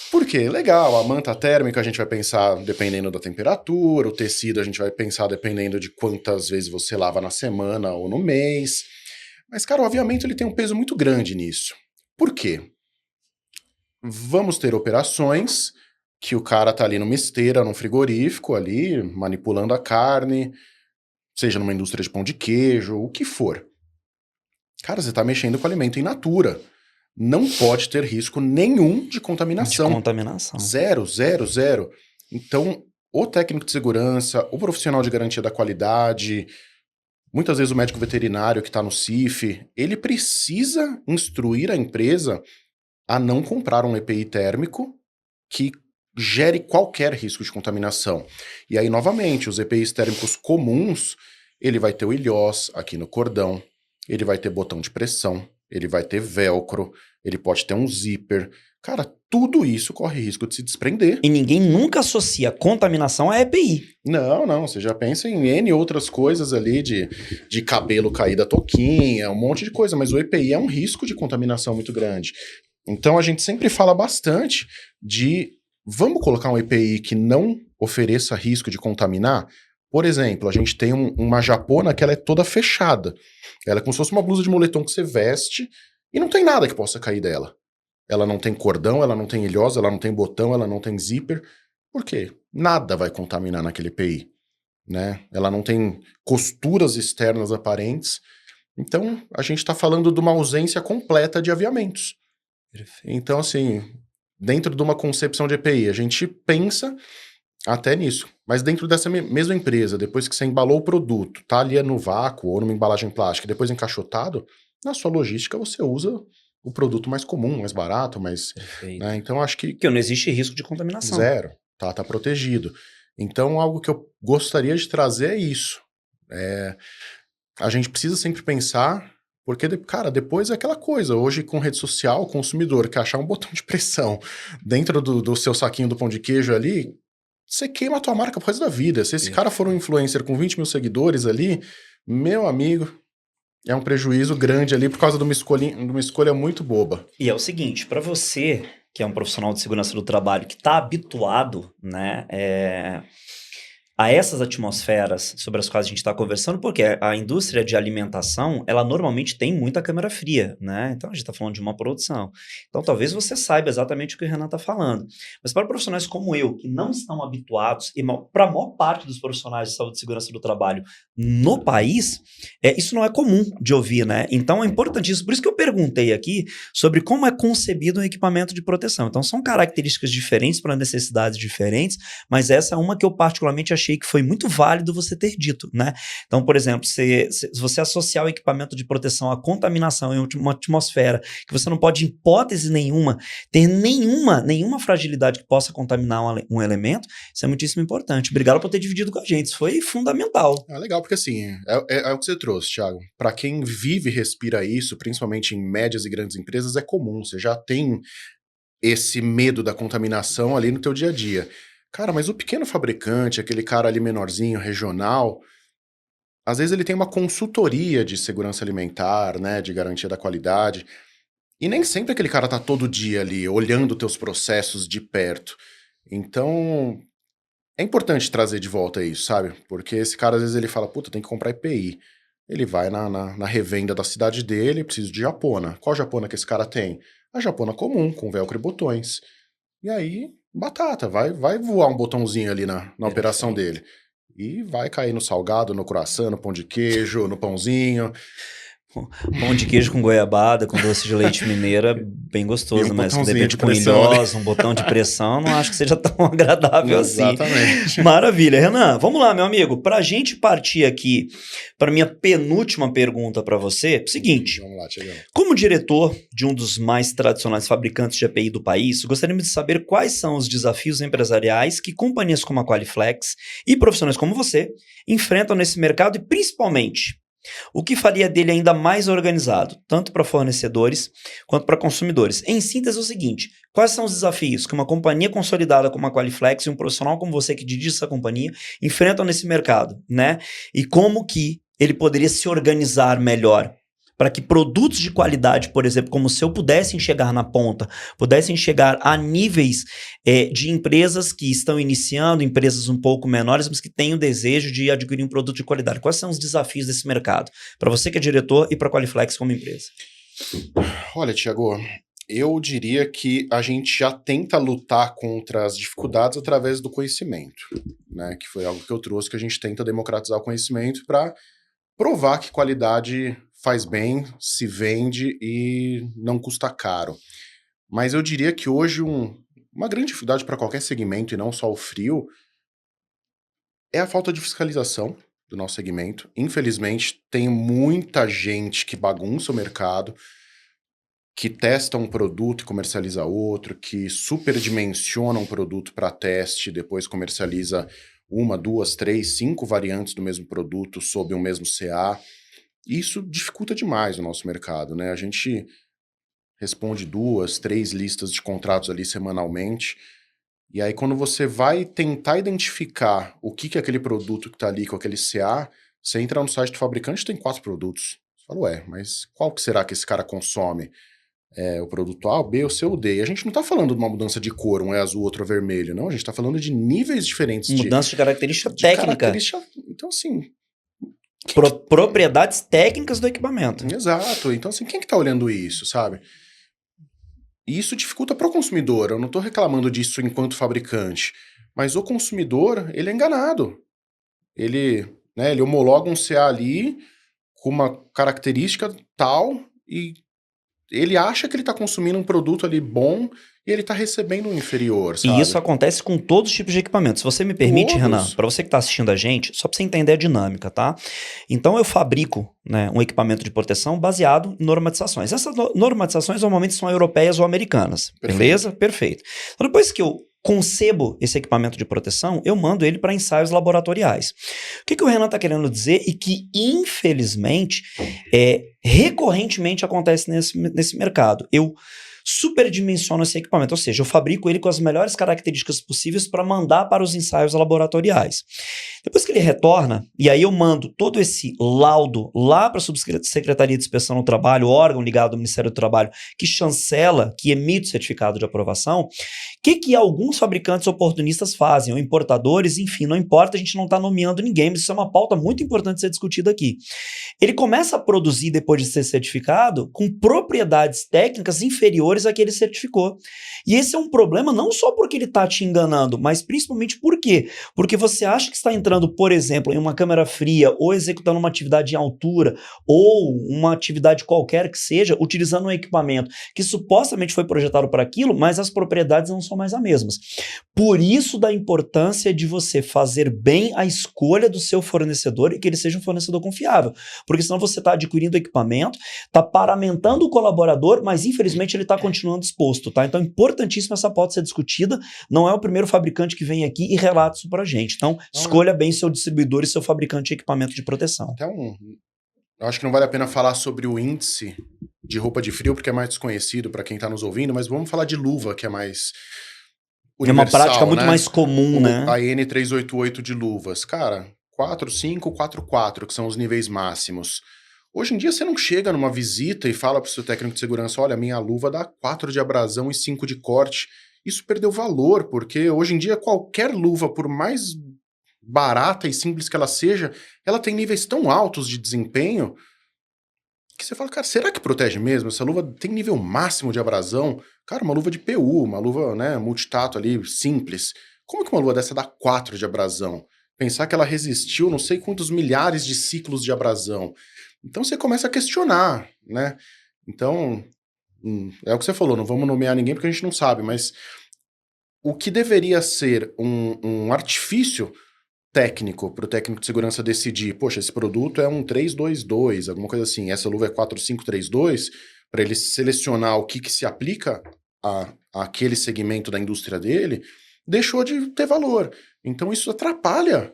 Por quê? Legal, a manta térmica a gente vai pensar dependendo da temperatura, o tecido a gente vai pensar dependendo de quantas vezes você lava na semana ou no mês. Mas, cara, o aviamento ele tem um peso muito grande nisso. Por quê? Vamos ter operações que o cara tá ali numa esteira, num frigorífico ali, manipulando a carne, seja numa indústria de pão de queijo, o que for. Cara, você tá mexendo com alimento in natura. Não pode ter risco nenhum de contaminação. De contaminação. Zero, zero, zero. Então, o técnico de segurança, o profissional de garantia da qualidade, muitas vezes o médico veterinário que está no CIF, ele precisa instruir a empresa a não comprar um EPI térmico que gere qualquer risco de contaminação. E aí, novamente, os EPIs térmicos comuns, ele vai ter o ilhós aqui no cordão, ele vai ter botão de pressão, ele vai ter velcro, ele pode ter um zíper. Cara, tudo isso corre risco de se desprender. E ninguém nunca associa contaminação a EPI. Não, você já pensa em N outras coisas ali de cabelo cair da toquinha, um monte de coisa, mas o EPI é um risco de contaminação muito grande. Então a gente sempre fala bastante de vamos colocar um EPI que não ofereça risco de contaminar. Por exemplo, a gente tem uma japona que ela é toda fechada. Ela é como se fosse uma blusa de moletom que você veste e não tem nada que possa cair dela. Ela não tem cordão, ela não tem ilhosa, ela não tem botão, ela não tem zíper. Por quê? Nada vai contaminar naquele EPI, né? Ela não tem costuras externas aparentes. Então, a gente está falando de uma ausência completa de aviamentos. Perfeito. Então, assim, dentro de uma concepção de EPI, a gente pensa até nisso. Mas dentro dessa mesma empresa, depois que você embalou o produto, tá ali no vácuo ou numa embalagem plástica, depois encaixotado, na sua logística você usa o produto mais comum, mais barato, mais... Perfeito. Né? Então, acho que... Porque não existe risco de contaminação. Zero. Tá protegido. Então, algo que eu gostaria de trazer é isso. A gente precisa sempre pensar, porque, cara, depois é aquela coisa. Hoje, com rede social, o consumidor que achar um botão de pressão dentro do seu saquinho do pão de queijo ali, você queima a tua marca pro resto da vida. Se esse cara for um influencer com 20 mil seguidores ali, meu amigo, é um prejuízo grande ali por causa de uma escolha muito boba. E é o seguinte, para você, que é um profissional de segurança do trabalho, que está habituado, né, a essas atmosferas sobre as quais a gente está conversando, porque a indústria de alimentação, ela normalmente tem muita câmera fria, né? Então a gente está falando de uma produção. Então talvez você saiba exatamente o que o Renan está falando. Mas para profissionais como eu, que não estão habituados, e para a maior parte dos profissionais de saúde e segurança do trabalho no país, isso não é comum de ouvir, né? Então é importantíssimo. Por isso que eu perguntei aqui sobre como é concebido um equipamento de proteção. Então são características diferentes para necessidades diferentes, mas essa é uma que eu particularmente achei que foi muito válido você ter dito, né? Então, por exemplo, se você associar o equipamento de proteção à contaminação em uma atmosfera que você não pode, em hipótese nenhuma, ter nenhuma fragilidade que possa contaminar um elemento, isso é muitíssimo importante. Obrigado por ter dividido com a gente, isso foi fundamental. Legal, porque assim, é o que você trouxe, Thiago. Para quem vive e respira isso, principalmente em médias e grandes empresas, é comum, você já tem esse medo da contaminação ali no teu dia a dia. Cara, mas o pequeno fabricante, aquele cara ali menorzinho, regional, às vezes ele tem uma consultoria de segurança alimentar, né, de garantia da qualidade, e nem sempre aquele cara tá todo dia ali, olhando teus processos de perto. Então, é importante trazer de volta isso, sabe? Porque esse cara, às vezes, ele fala, puta, tem que comprar EPI. Ele vai na revenda da cidade dele, precisa de japona. Qual japona que esse cara tem? A japona comum, com velcro e botões. E aí, batata, vai voar um botãozinho ali na operação dele. E vai cair no salgado, no croissant, no pão de queijo, no pãozinho. Pão de queijo com goiabada, com doce de leite mineiro é bem gostoso, mas de repente com ilhosa, um botão de pressão, não acho que seja tão agradável assim. Exatamente. Maravilha. Renan, vamos lá, meu amigo. Para a gente partir aqui para minha penúltima pergunta para você, seguinte. Vamos lá, Tiagão. Como diretor de um dos mais tradicionais fabricantes de EPI do país, gostaríamos de saber quais são os desafios empresariais que companhias como a Qualiflex e profissionais como você enfrentam nesse mercado e principalmente o que faria dele ainda mais organizado, tanto para fornecedores quanto para consumidores. Em síntese, é o seguinte: quais são os desafios que uma companhia consolidada como a Qualiflex e um profissional como você que dirige essa companhia enfrentam nesse mercado, né? E como que ele poderia se organizar melhor para que produtos de qualidade, por exemplo, como o seu, pudessem chegar na ponta, pudessem chegar a níveis de empresas que estão iniciando, empresas um pouco menores, mas que têm o desejo de adquirir um produto de qualidade. Quais são os desafios desse mercado? Para você que é diretor e para a Qualiflex como empresa. Olha, Thiago, eu diria que a gente já tenta lutar contra as dificuldades através do conhecimento, né? Que foi algo que eu trouxe, que a gente tenta democratizar o conhecimento para provar que qualidade faz bem, se vende e não custa caro. Mas eu diria que hoje uma grande dificuldade para qualquer segmento, e não só o frio, é a falta de fiscalização do nosso segmento. Infelizmente, tem muita gente que bagunça o mercado, que testa um produto e comercializa outro, que superdimensiona um produto para teste e depois comercializa 1, 2, 3, 5 variantes do mesmo produto sob o mesmo CA. E isso dificulta demais o nosso mercado, né? A gente responde 2, 3 listas de contratos ali semanalmente. E aí, quando você vai tentar identificar o que é aquele produto que está ali com aquele CA, você entra no site do fabricante e tem 4 produtos. Você fala, ué, mas qual que será que esse cara consome? É o produto A, o B, o C ou o D? E a gente não está falando de uma mudança de cor, um é azul, outro é vermelho, não. A gente está falando de níveis diferentes Mudança de característica de técnica. característica. Então, assim, propriedades técnicas do equipamento. exato. Então, assim, quem que tá olhando isso, sabe? E isso dificulta para o consumidor. Eu não estou reclamando disso enquanto fabricante, mas o consumidor, ele é enganado. Ele, né, ele homologa um CA ali com uma característica tal e ele acha que ele está consumindo um produto ali bom e ele está recebendo um inferior, sabe? E isso acontece com todos os tipos de equipamentos. Se você me permite, Renan, para você que está assistindo a gente, só para você entender a dinâmica, tá? Então eu fabrico, né, um equipamento de proteção baseado em normatizações. Essas normatizações normalmente são europeias ou americanas, beleza? Perfeito. Então depois que eu concebo esse equipamento de proteção, eu mando ele para ensaios laboratoriais. O que o Renan está querendo dizer e que, infelizmente, recorrentemente acontece nesse mercado. Eu superdimensiono esse equipamento, ou seja, eu fabrico ele com as melhores características possíveis para mandar para os ensaios laboratoriais. Depois que ele retorna, e aí eu mando todo esse laudo lá para a Subsecretaria de Inspeção no Trabalho, órgão ligado ao Ministério do Trabalho, que chancela, que emite o certificado de aprovação, o que alguns fabricantes oportunistas fazem, ou importadores, enfim, não importa, a gente não está nomeando ninguém, mas isso é uma pauta muito importante de ser discutida aqui. Ele começa a produzir, depois de ser certificado, com propriedades técnicas inferiores à que ele certificou. E esse é um problema não só porque ele está te enganando, mas principalmente por quê? Porque você acha que está entrando, por exemplo, em uma câmara fria ou executando uma atividade em altura ou uma atividade qualquer que seja, utilizando um equipamento que supostamente foi projetado para aquilo, mas as propriedades não são mais as mesmas. Por isso da importância de você fazer bem a escolha do seu fornecedor e que ele seja um fornecedor confiável. Porque senão você está adquirindo equipamento, está paramentando o colaborador, mas infelizmente ele está continuando exposto, tá? Então é importantíssimo essa pauta ser discutida, não é o primeiro fabricante que vem aqui e relata isso pra gente. Então escolha bem seu distribuidor e seu fabricante de equipamento de proteção. Eu acho que não vale a pena falar sobre o índice de roupa de frio, porque é mais desconhecido para quem está nos ouvindo, mas vamos falar de luva, que é mais universal, é uma prática muito, né? mais comum, né? A N388 de luvas. Cara, 4, 5, 4, 4, que são os níveis máximos. Hoje em dia você não chega numa visita e fala para o seu técnico de segurança, olha, minha luva dá 4 de abrasão e 5 de corte. Isso perdeu valor, porque hoje em dia qualquer luva, por mais barata e simples que ela seja, ela tem níveis tão altos de desempenho que você fala, cara, será que protege mesmo? Essa luva tem nível máximo de abrasão? Cara, uma luva de PU, uma luva, né, multitato ali, simples. Como que uma luva dessa dá 4 de abrasão? Pensar que ela resistiu não sei quantos milhares de ciclos de abrasão. Então você começa a questionar, né? Então, é o que você falou, não vamos nomear ninguém porque a gente não sabe, mas o que deveria ser um artifício técnico, para o técnico de segurança decidir, poxa, esse produto é um 322, alguma coisa assim, essa luva é 4532, para ele selecionar o que se aplica àquele segmento da indústria dele, deixou de ter valor. Então isso atrapalha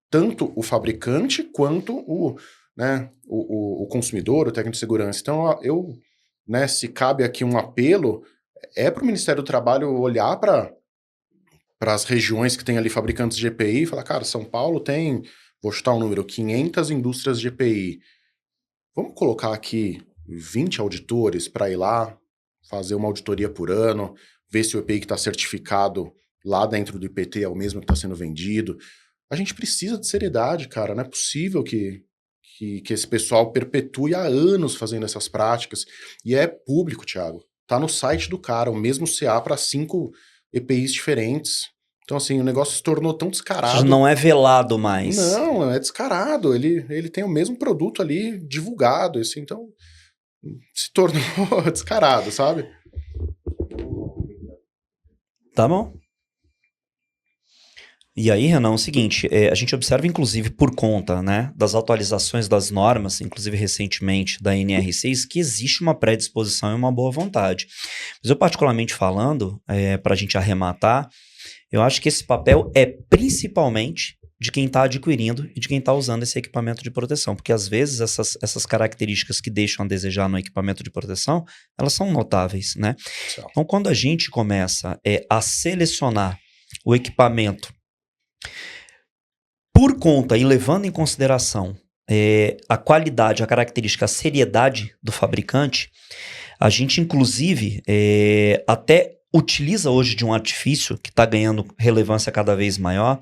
tanto o fabricante quanto o consumidor, o técnico de segurança. Então se cabe aqui um apelo, para o Ministério do Trabalho olhar para as regiões que tem ali fabricantes de EPI e falar, cara, São Paulo tem, vou chutar um número, 500 indústrias de EPI. Vamos colocar aqui 20 auditores para ir lá, fazer uma auditoria por ano, ver se o EPI que está certificado lá dentro do IPT é o mesmo que está sendo vendido. A gente precisa de seriedade, cara. Não é possível que esse pessoal perpetue há anos fazendo essas práticas. E é público, Thiago. Tá no site do cara, o mesmo CA para 5 EPIs diferentes. Então, assim, o negócio se tornou tão descarado. Isso não é velado mais. Não, é descarado. Ele tem o mesmo produto ali divulgado, assim, então se tornou descarado, sabe? Tá bom. E aí, Renan, é o seguinte, a gente observa, inclusive, por conta, né, das atualizações das normas, inclusive recentemente da NR6, que existe uma predisposição e uma boa vontade. Mas eu, particularmente falando, para a gente arrematar, eu acho que esse papel é principalmente de quem está adquirindo e de quem está usando esse equipamento de proteção, porque às vezes essas características que deixam a desejar no equipamento de proteção, elas são notáveis, né? Então, quando a gente começa a selecionar o equipamento por conta e levando em consideração a qualidade, a característica, a seriedade do fabricante, a gente inclusive até utiliza hoje de um artifício que está ganhando relevância cada vez maior,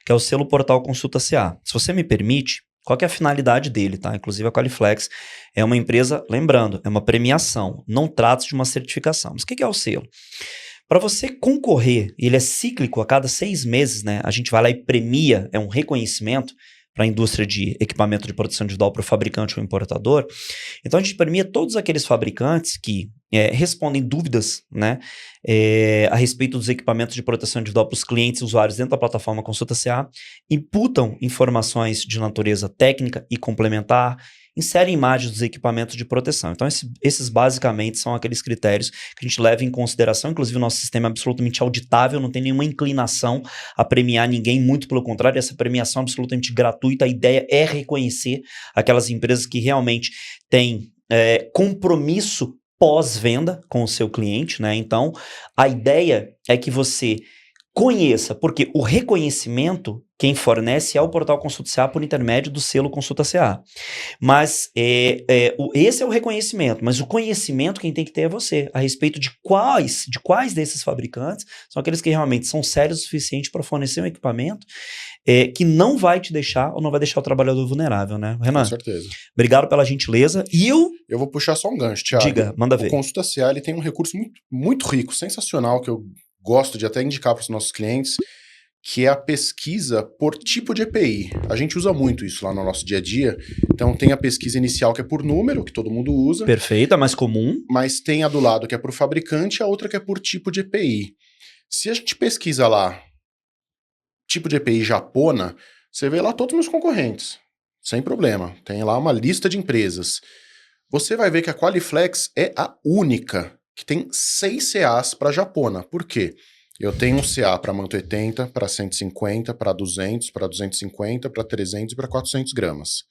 que é o selo Portal Consulta CA. Se você me permite, qual que é a finalidade dele, tá? Inclusive a Qualiflex é uma empresa, lembrando, é uma premiação, não trata-se de uma certificação. Mas o que é o selo? Para você concorrer, ele é cíclico, a cada 6 meses, né? A gente vai lá e premia, é um reconhecimento para a indústria de equipamento de proteção individual, para o fabricante ou importador. Então a gente premia todos aqueles fabricantes que respondem dúvidas, né, a respeito dos equipamentos de proteção individual para os clientes e usuários dentro da plataforma Consulta CA, imputam informações de natureza técnica e complementar, inserem imagens dos equipamentos de proteção. Então esses basicamente são aqueles critérios que a gente leva em consideração. Inclusive o nosso sistema é absolutamente auditável, não tem nenhuma inclinação a premiar ninguém, muito pelo contrário, essa premiação é absolutamente gratuita. A ideia é reconhecer aquelas empresas que realmente têm compromisso pós-venda com o seu cliente, né? Então, a ideia é que você conheça, porque o reconhecimento, quem fornece é o Portal Consulta CA por intermédio do selo Consulta CA. Mas esse é o reconhecimento, mas o conhecimento quem tem que ter é você, a respeito de quais desses fabricantes são aqueles que realmente são sérios o suficiente para fornecer um equipamento que não vai te deixar ou não vai deixar o trabalhador vulnerável, né? Renan, com certeza. Obrigado pela gentileza. E eu vou puxar só um gancho, Thiago. Diga, manda ver. O Consulta CA ele tem um recurso muito, muito rico, sensacional, que eu gosto de até indicar para os nossos clientes, que é a pesquisa por tipo de EPI. A gente usa muito isso lá no nosso dia a dia. Então tem a pesquisa inicial que é por número, que todo mundo usa. Perfeito, é mais comum. Mas tem a do lado que é por fabricante e a outra que é por tipo de EPI. Se a gente pesquisa lá tipo de EPI japona, você vê lá todos os meus concorrentes. Sem problema. Tem lá uma lista de empresas. Você vai ver que a Qualiflex é a única que tem 6 CAs para japona. Por quê? Eu tenho um CA para manto 80, para 150, para 200, para 250, para 300 e para 400 gramas.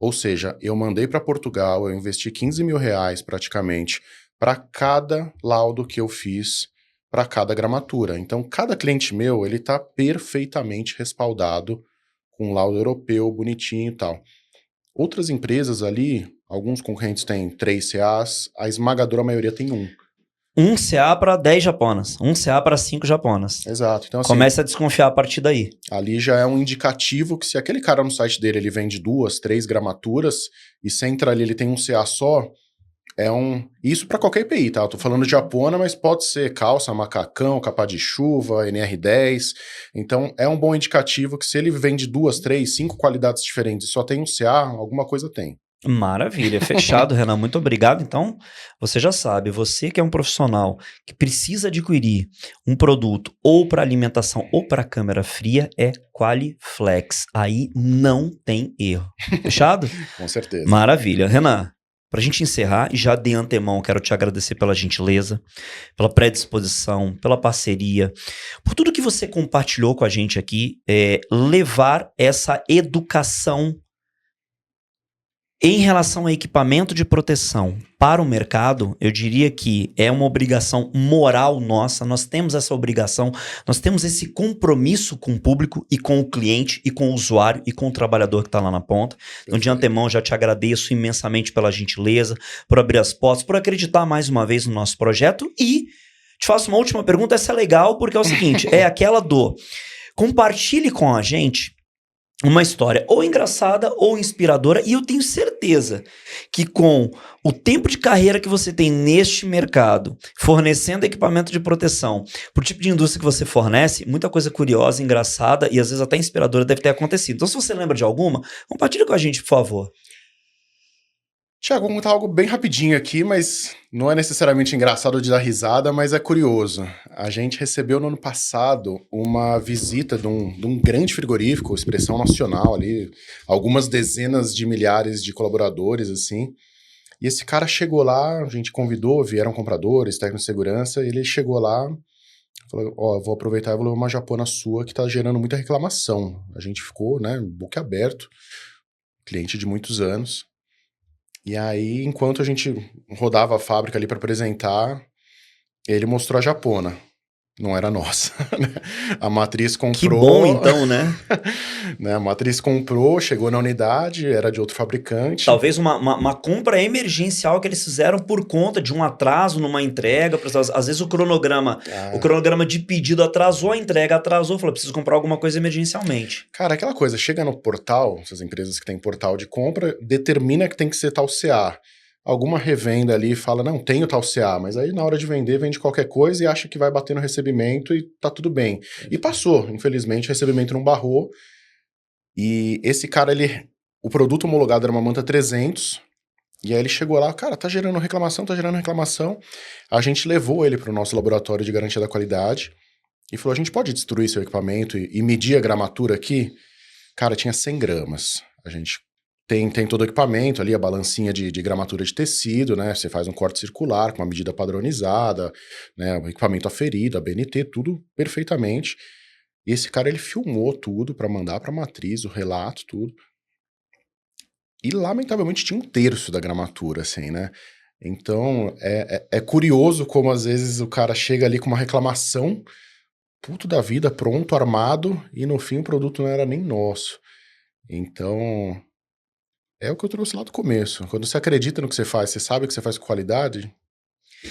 Ou seja, eu mandei para Portugal, eu investi 15 mil reais praticamente para cada laudo que eu fiz, para cada gramatura. Então, cada cliente meu, ele está perfeitamente respaldado com um laudo europeu, bonitinho e tal. Outras empresas ali, alguns concorrentes têm 3 CAs, a esmagadora maioria tem 1. Um CA para 10 japonas, um CA para 5 japonas. Exato. Então, assim, começa a desconfiar a partir daí. Ali já é um indicativo que se aquele cara no site dele ele vende 2, 3 gramaturas e você entra ali ele tem um CA só, isso para qualquer EPI, tá? Eu tô falando de japona, mas pode ser calça, macacão, capa de chuva, NR10. Então é um bom indicativo que se ele vende 2, 3, 5 qualidades diferentes e só tem um CA, alguma coisa tem. Maravilha, fechado, Renan, muito obrigado. Então, você já sabe, você que é um profissional que precisa adquirir um produto ou para alimentação ou para câmera fria, é Qualiflex. Aí não tem erro. Fechado? Com certeza. Maravilha. Renan, para a gente encerrar, e já de antemão quero te agradecer pela gentileza, pela predisposição, pela parceria, por tudo que você compartilhou com a gente aqui, levar essa educação em relação a equipamento de proteção para o mercado. Eu diria que é uma obrigação moral nossa, nós temos essa obrigação, nós temos esse compromisso com o público e com o cliente e com o usuário e com o trabalhador que está lá na ponta. Então, de antemão, já te agradeço imensamente pela gentileza, por abrir as portas, por acreditar mais uma vez no nosso projeto e te faço uma última pergunta, essa é legal porque é o seguinte, é aquela compartilhe com a gente uma história ou engraçada ou inspiradora, e eu tenho certeza que com o tempo de carreira que você tem neste mercado, fornecendo equipamento de proteção, pro tipo de indústria que você fornece, muita coisa curiosa, engraçada e às vezes até inspiradora deve ter acontecido. Então, se você lembra de alguma, compartilha com a gente, por favor. Tiago, vou contar algo bem rapidinho aqui, mas não é necessariamente engraçado de dar risada, mas é curioso. A gente recebeu no ano passado uma visita de um grande frigorífico, expressão nacional ali, algumas dezenas de milhares de colaboradores, assim. E esse cara chegou lá, a gente convidou, vieram compradores, técnicos de segurança, e ele chegou lá Falou, ó, vou aproveitar e vou levar uma japona sua que tá gerando muita reclamação. A gente ficou, né, boca aberto, cliente de muitos anos. E aí, enquanto a gente rodava a fábrica ali para apresentar, ele mostrou a japona. Não era nossa, né? A matriz Que comprou... bom, então, né? né? A matriz comprou, chegou na unidade, era de outro fabricante. Talvez uma compra emergencial que eles fizeram por conta de um atraso numa entrega. Às vezes o cronograma de pedido atrasou, a entrega atrasou, falou, preciso comprar alguma coisa emergencialmente. Cara, aquela coisa, chega no portal, essas empresas que têm portal de compra, determina que tem que ser tal CA. Alguma revenda ali fala, não, tenho tal CA, mas aí na hora de vender, vende qualquer coisa e acha que vai bater no recebimento e tá tudo bem. E passou, infelizmente, o recebimento não barrou. E esse cara, o produto homologado era uma manta 300, e aí ele chegou lá, cara, tá gerando reclamação. A gente levou ele pro nosso laboratório de garantia da qualidade e falou, a gente pode destruir seu equipamento e medir a gramatura aqui? Cara, tinha 100 gramas. A gente tem todo o equipamento ali, a balancinha de gramatura de tecido, né? Você faz um corte circular com uma medida padronizada, né? O equipamento aferido, a BNT, tudo perfeitamente. E esse cara, ele filmou tudo para mandar pra matriz, o relato, tudo. E, lamentavelmente, tinha 1/3 da gramatura, assim, né? Então, é curioso como, às vezes, o cara chega ali com uma reclamação, puto da vida, pronto, armado, e no fim o produto não era nem nosso. Então, é o que eu trouxe lá do começo. Quando você acredita no que você faz, você sabe que você faz com qualidade,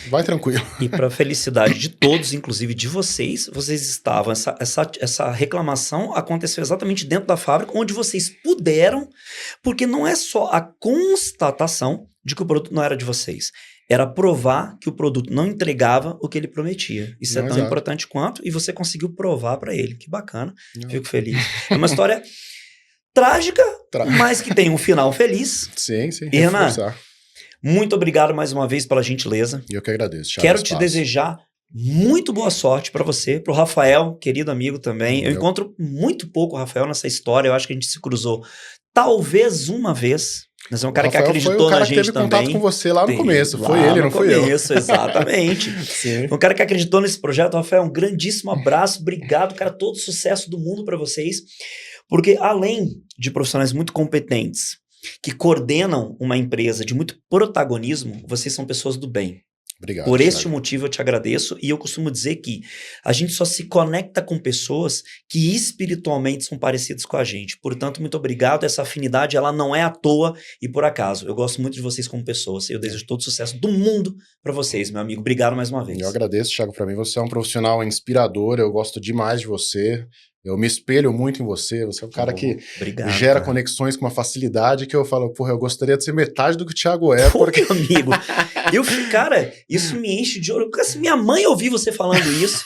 vai tranquilo. E para felicidade de todos, inclusive de vocês estavam, essa reclamação aconteceu exatamente dentro da fábrica, onde vocês puderam, porque não é só a constatação de que o produto não era de vocês, era provar que o produto não entregava o que ele prometia. Isso Não, é tão exato. importante quanto, e você conseguiu provar para ele. Que bacana, Não. fico feliz. É uma história trágica, mas que tem um final feliz. Sim, E, Renan, reforçar. muito obrigado mais uma vez pela gentileza. E eu que agradeço, Thiago. Quero te desejar muito boa sorte para você, para o Rafael, querido amigo também. Eu encontro muito pouco o Rafael nessa história, eu acho que a gente se cruzou talvez uma vez. Mas é um cara que acreditou na gente também. Foi o cara que teve contato com você lá no começo, foi ele, não foi eu. Isso, exatamente. Um cara que acreditou nesse projeto. Rafael, um grandíssimo abraço, obrigado, cara, todo sucesso do mundo para vocês, porque além de profissionais muito competentes, que coordenam uma empresa de muito protagonismo, vocês são pessoas do bem. Obrigado, Por este motivo eu te agradeço, e eu costumo dizer que a gente só se conecta com pessoas que espiritualmente são parecidas com a gente. Portanto, muito obrigado. Essa afinidade, ela não é à toa e por acaso. Eu gosto muito de vocês como pessoas. Eu desejo todo o sucesso do mundo para vocês, meu amigo. Obrigado mais uma vez. Eu agradeço, Thiago. Para mim, você é um profissional inspirador. Eu gosto demais de você. Eu me espelho muito em você. Você é um cara que gera conexões com uma facilidade que eu falo, porra, eu gostaria de ser metade do que o Thiago é. Porque, amigo, cara, isso me enche de ouro. Porque se minha mãe ouvir você falando isso,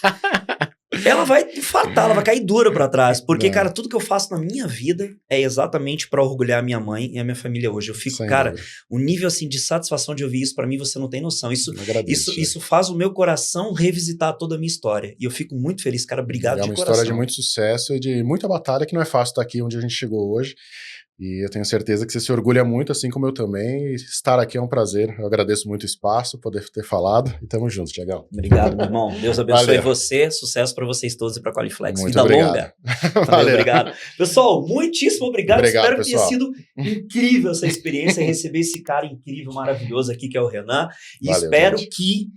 ela vai infartar, ela vai cair dura pra trás. Porque, cara, tudo que eu faço na minha vida é exatamente pra orgulhar a minha mãe e a minha família hoje. Eu fico, cara, o nível assim de satisfação de ouvir isso pra mim, você não tem noção. Isso faz o meu coração revisitar toda a minha história. E eu fico muito feliz, cara. Obrigado de coração. É uma história de muito sucesso e de muita batalha, que não é fácil estar aqui onde a gente chegou hoje. E eu tenho certeza que você se orgulha muito, assim como eu também. E estar aqui é um prazer. Eu agradeço muito o espaço, poder ter falado. E tamo junto, Thiagão. Obrigado, meu irmão. Deus abençoe você. Sucesso para vocês todos e para a Qualiflex. Vida longa. Valeu, obrigado. Pessoal, muitíssimo obrigado. Espero que tenha sido incrível essa experiência, receber esse cara incrível, maravilhoso aqui, que é o Renan. E espero que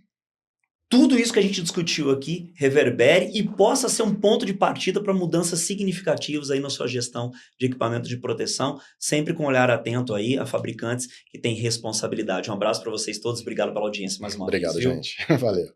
tudo isso que a gente discutiu aqui reverbere e possa ser um ponto de partida para mudanças significativas aí na sua gestão de equipamento de proteção, sempre com um olhar atento aí a fabricantes que têm responsabilidade. Um abraço para vocês todos, obrigado pela audiência mais uma vez. Obrigado, gente. Valeu.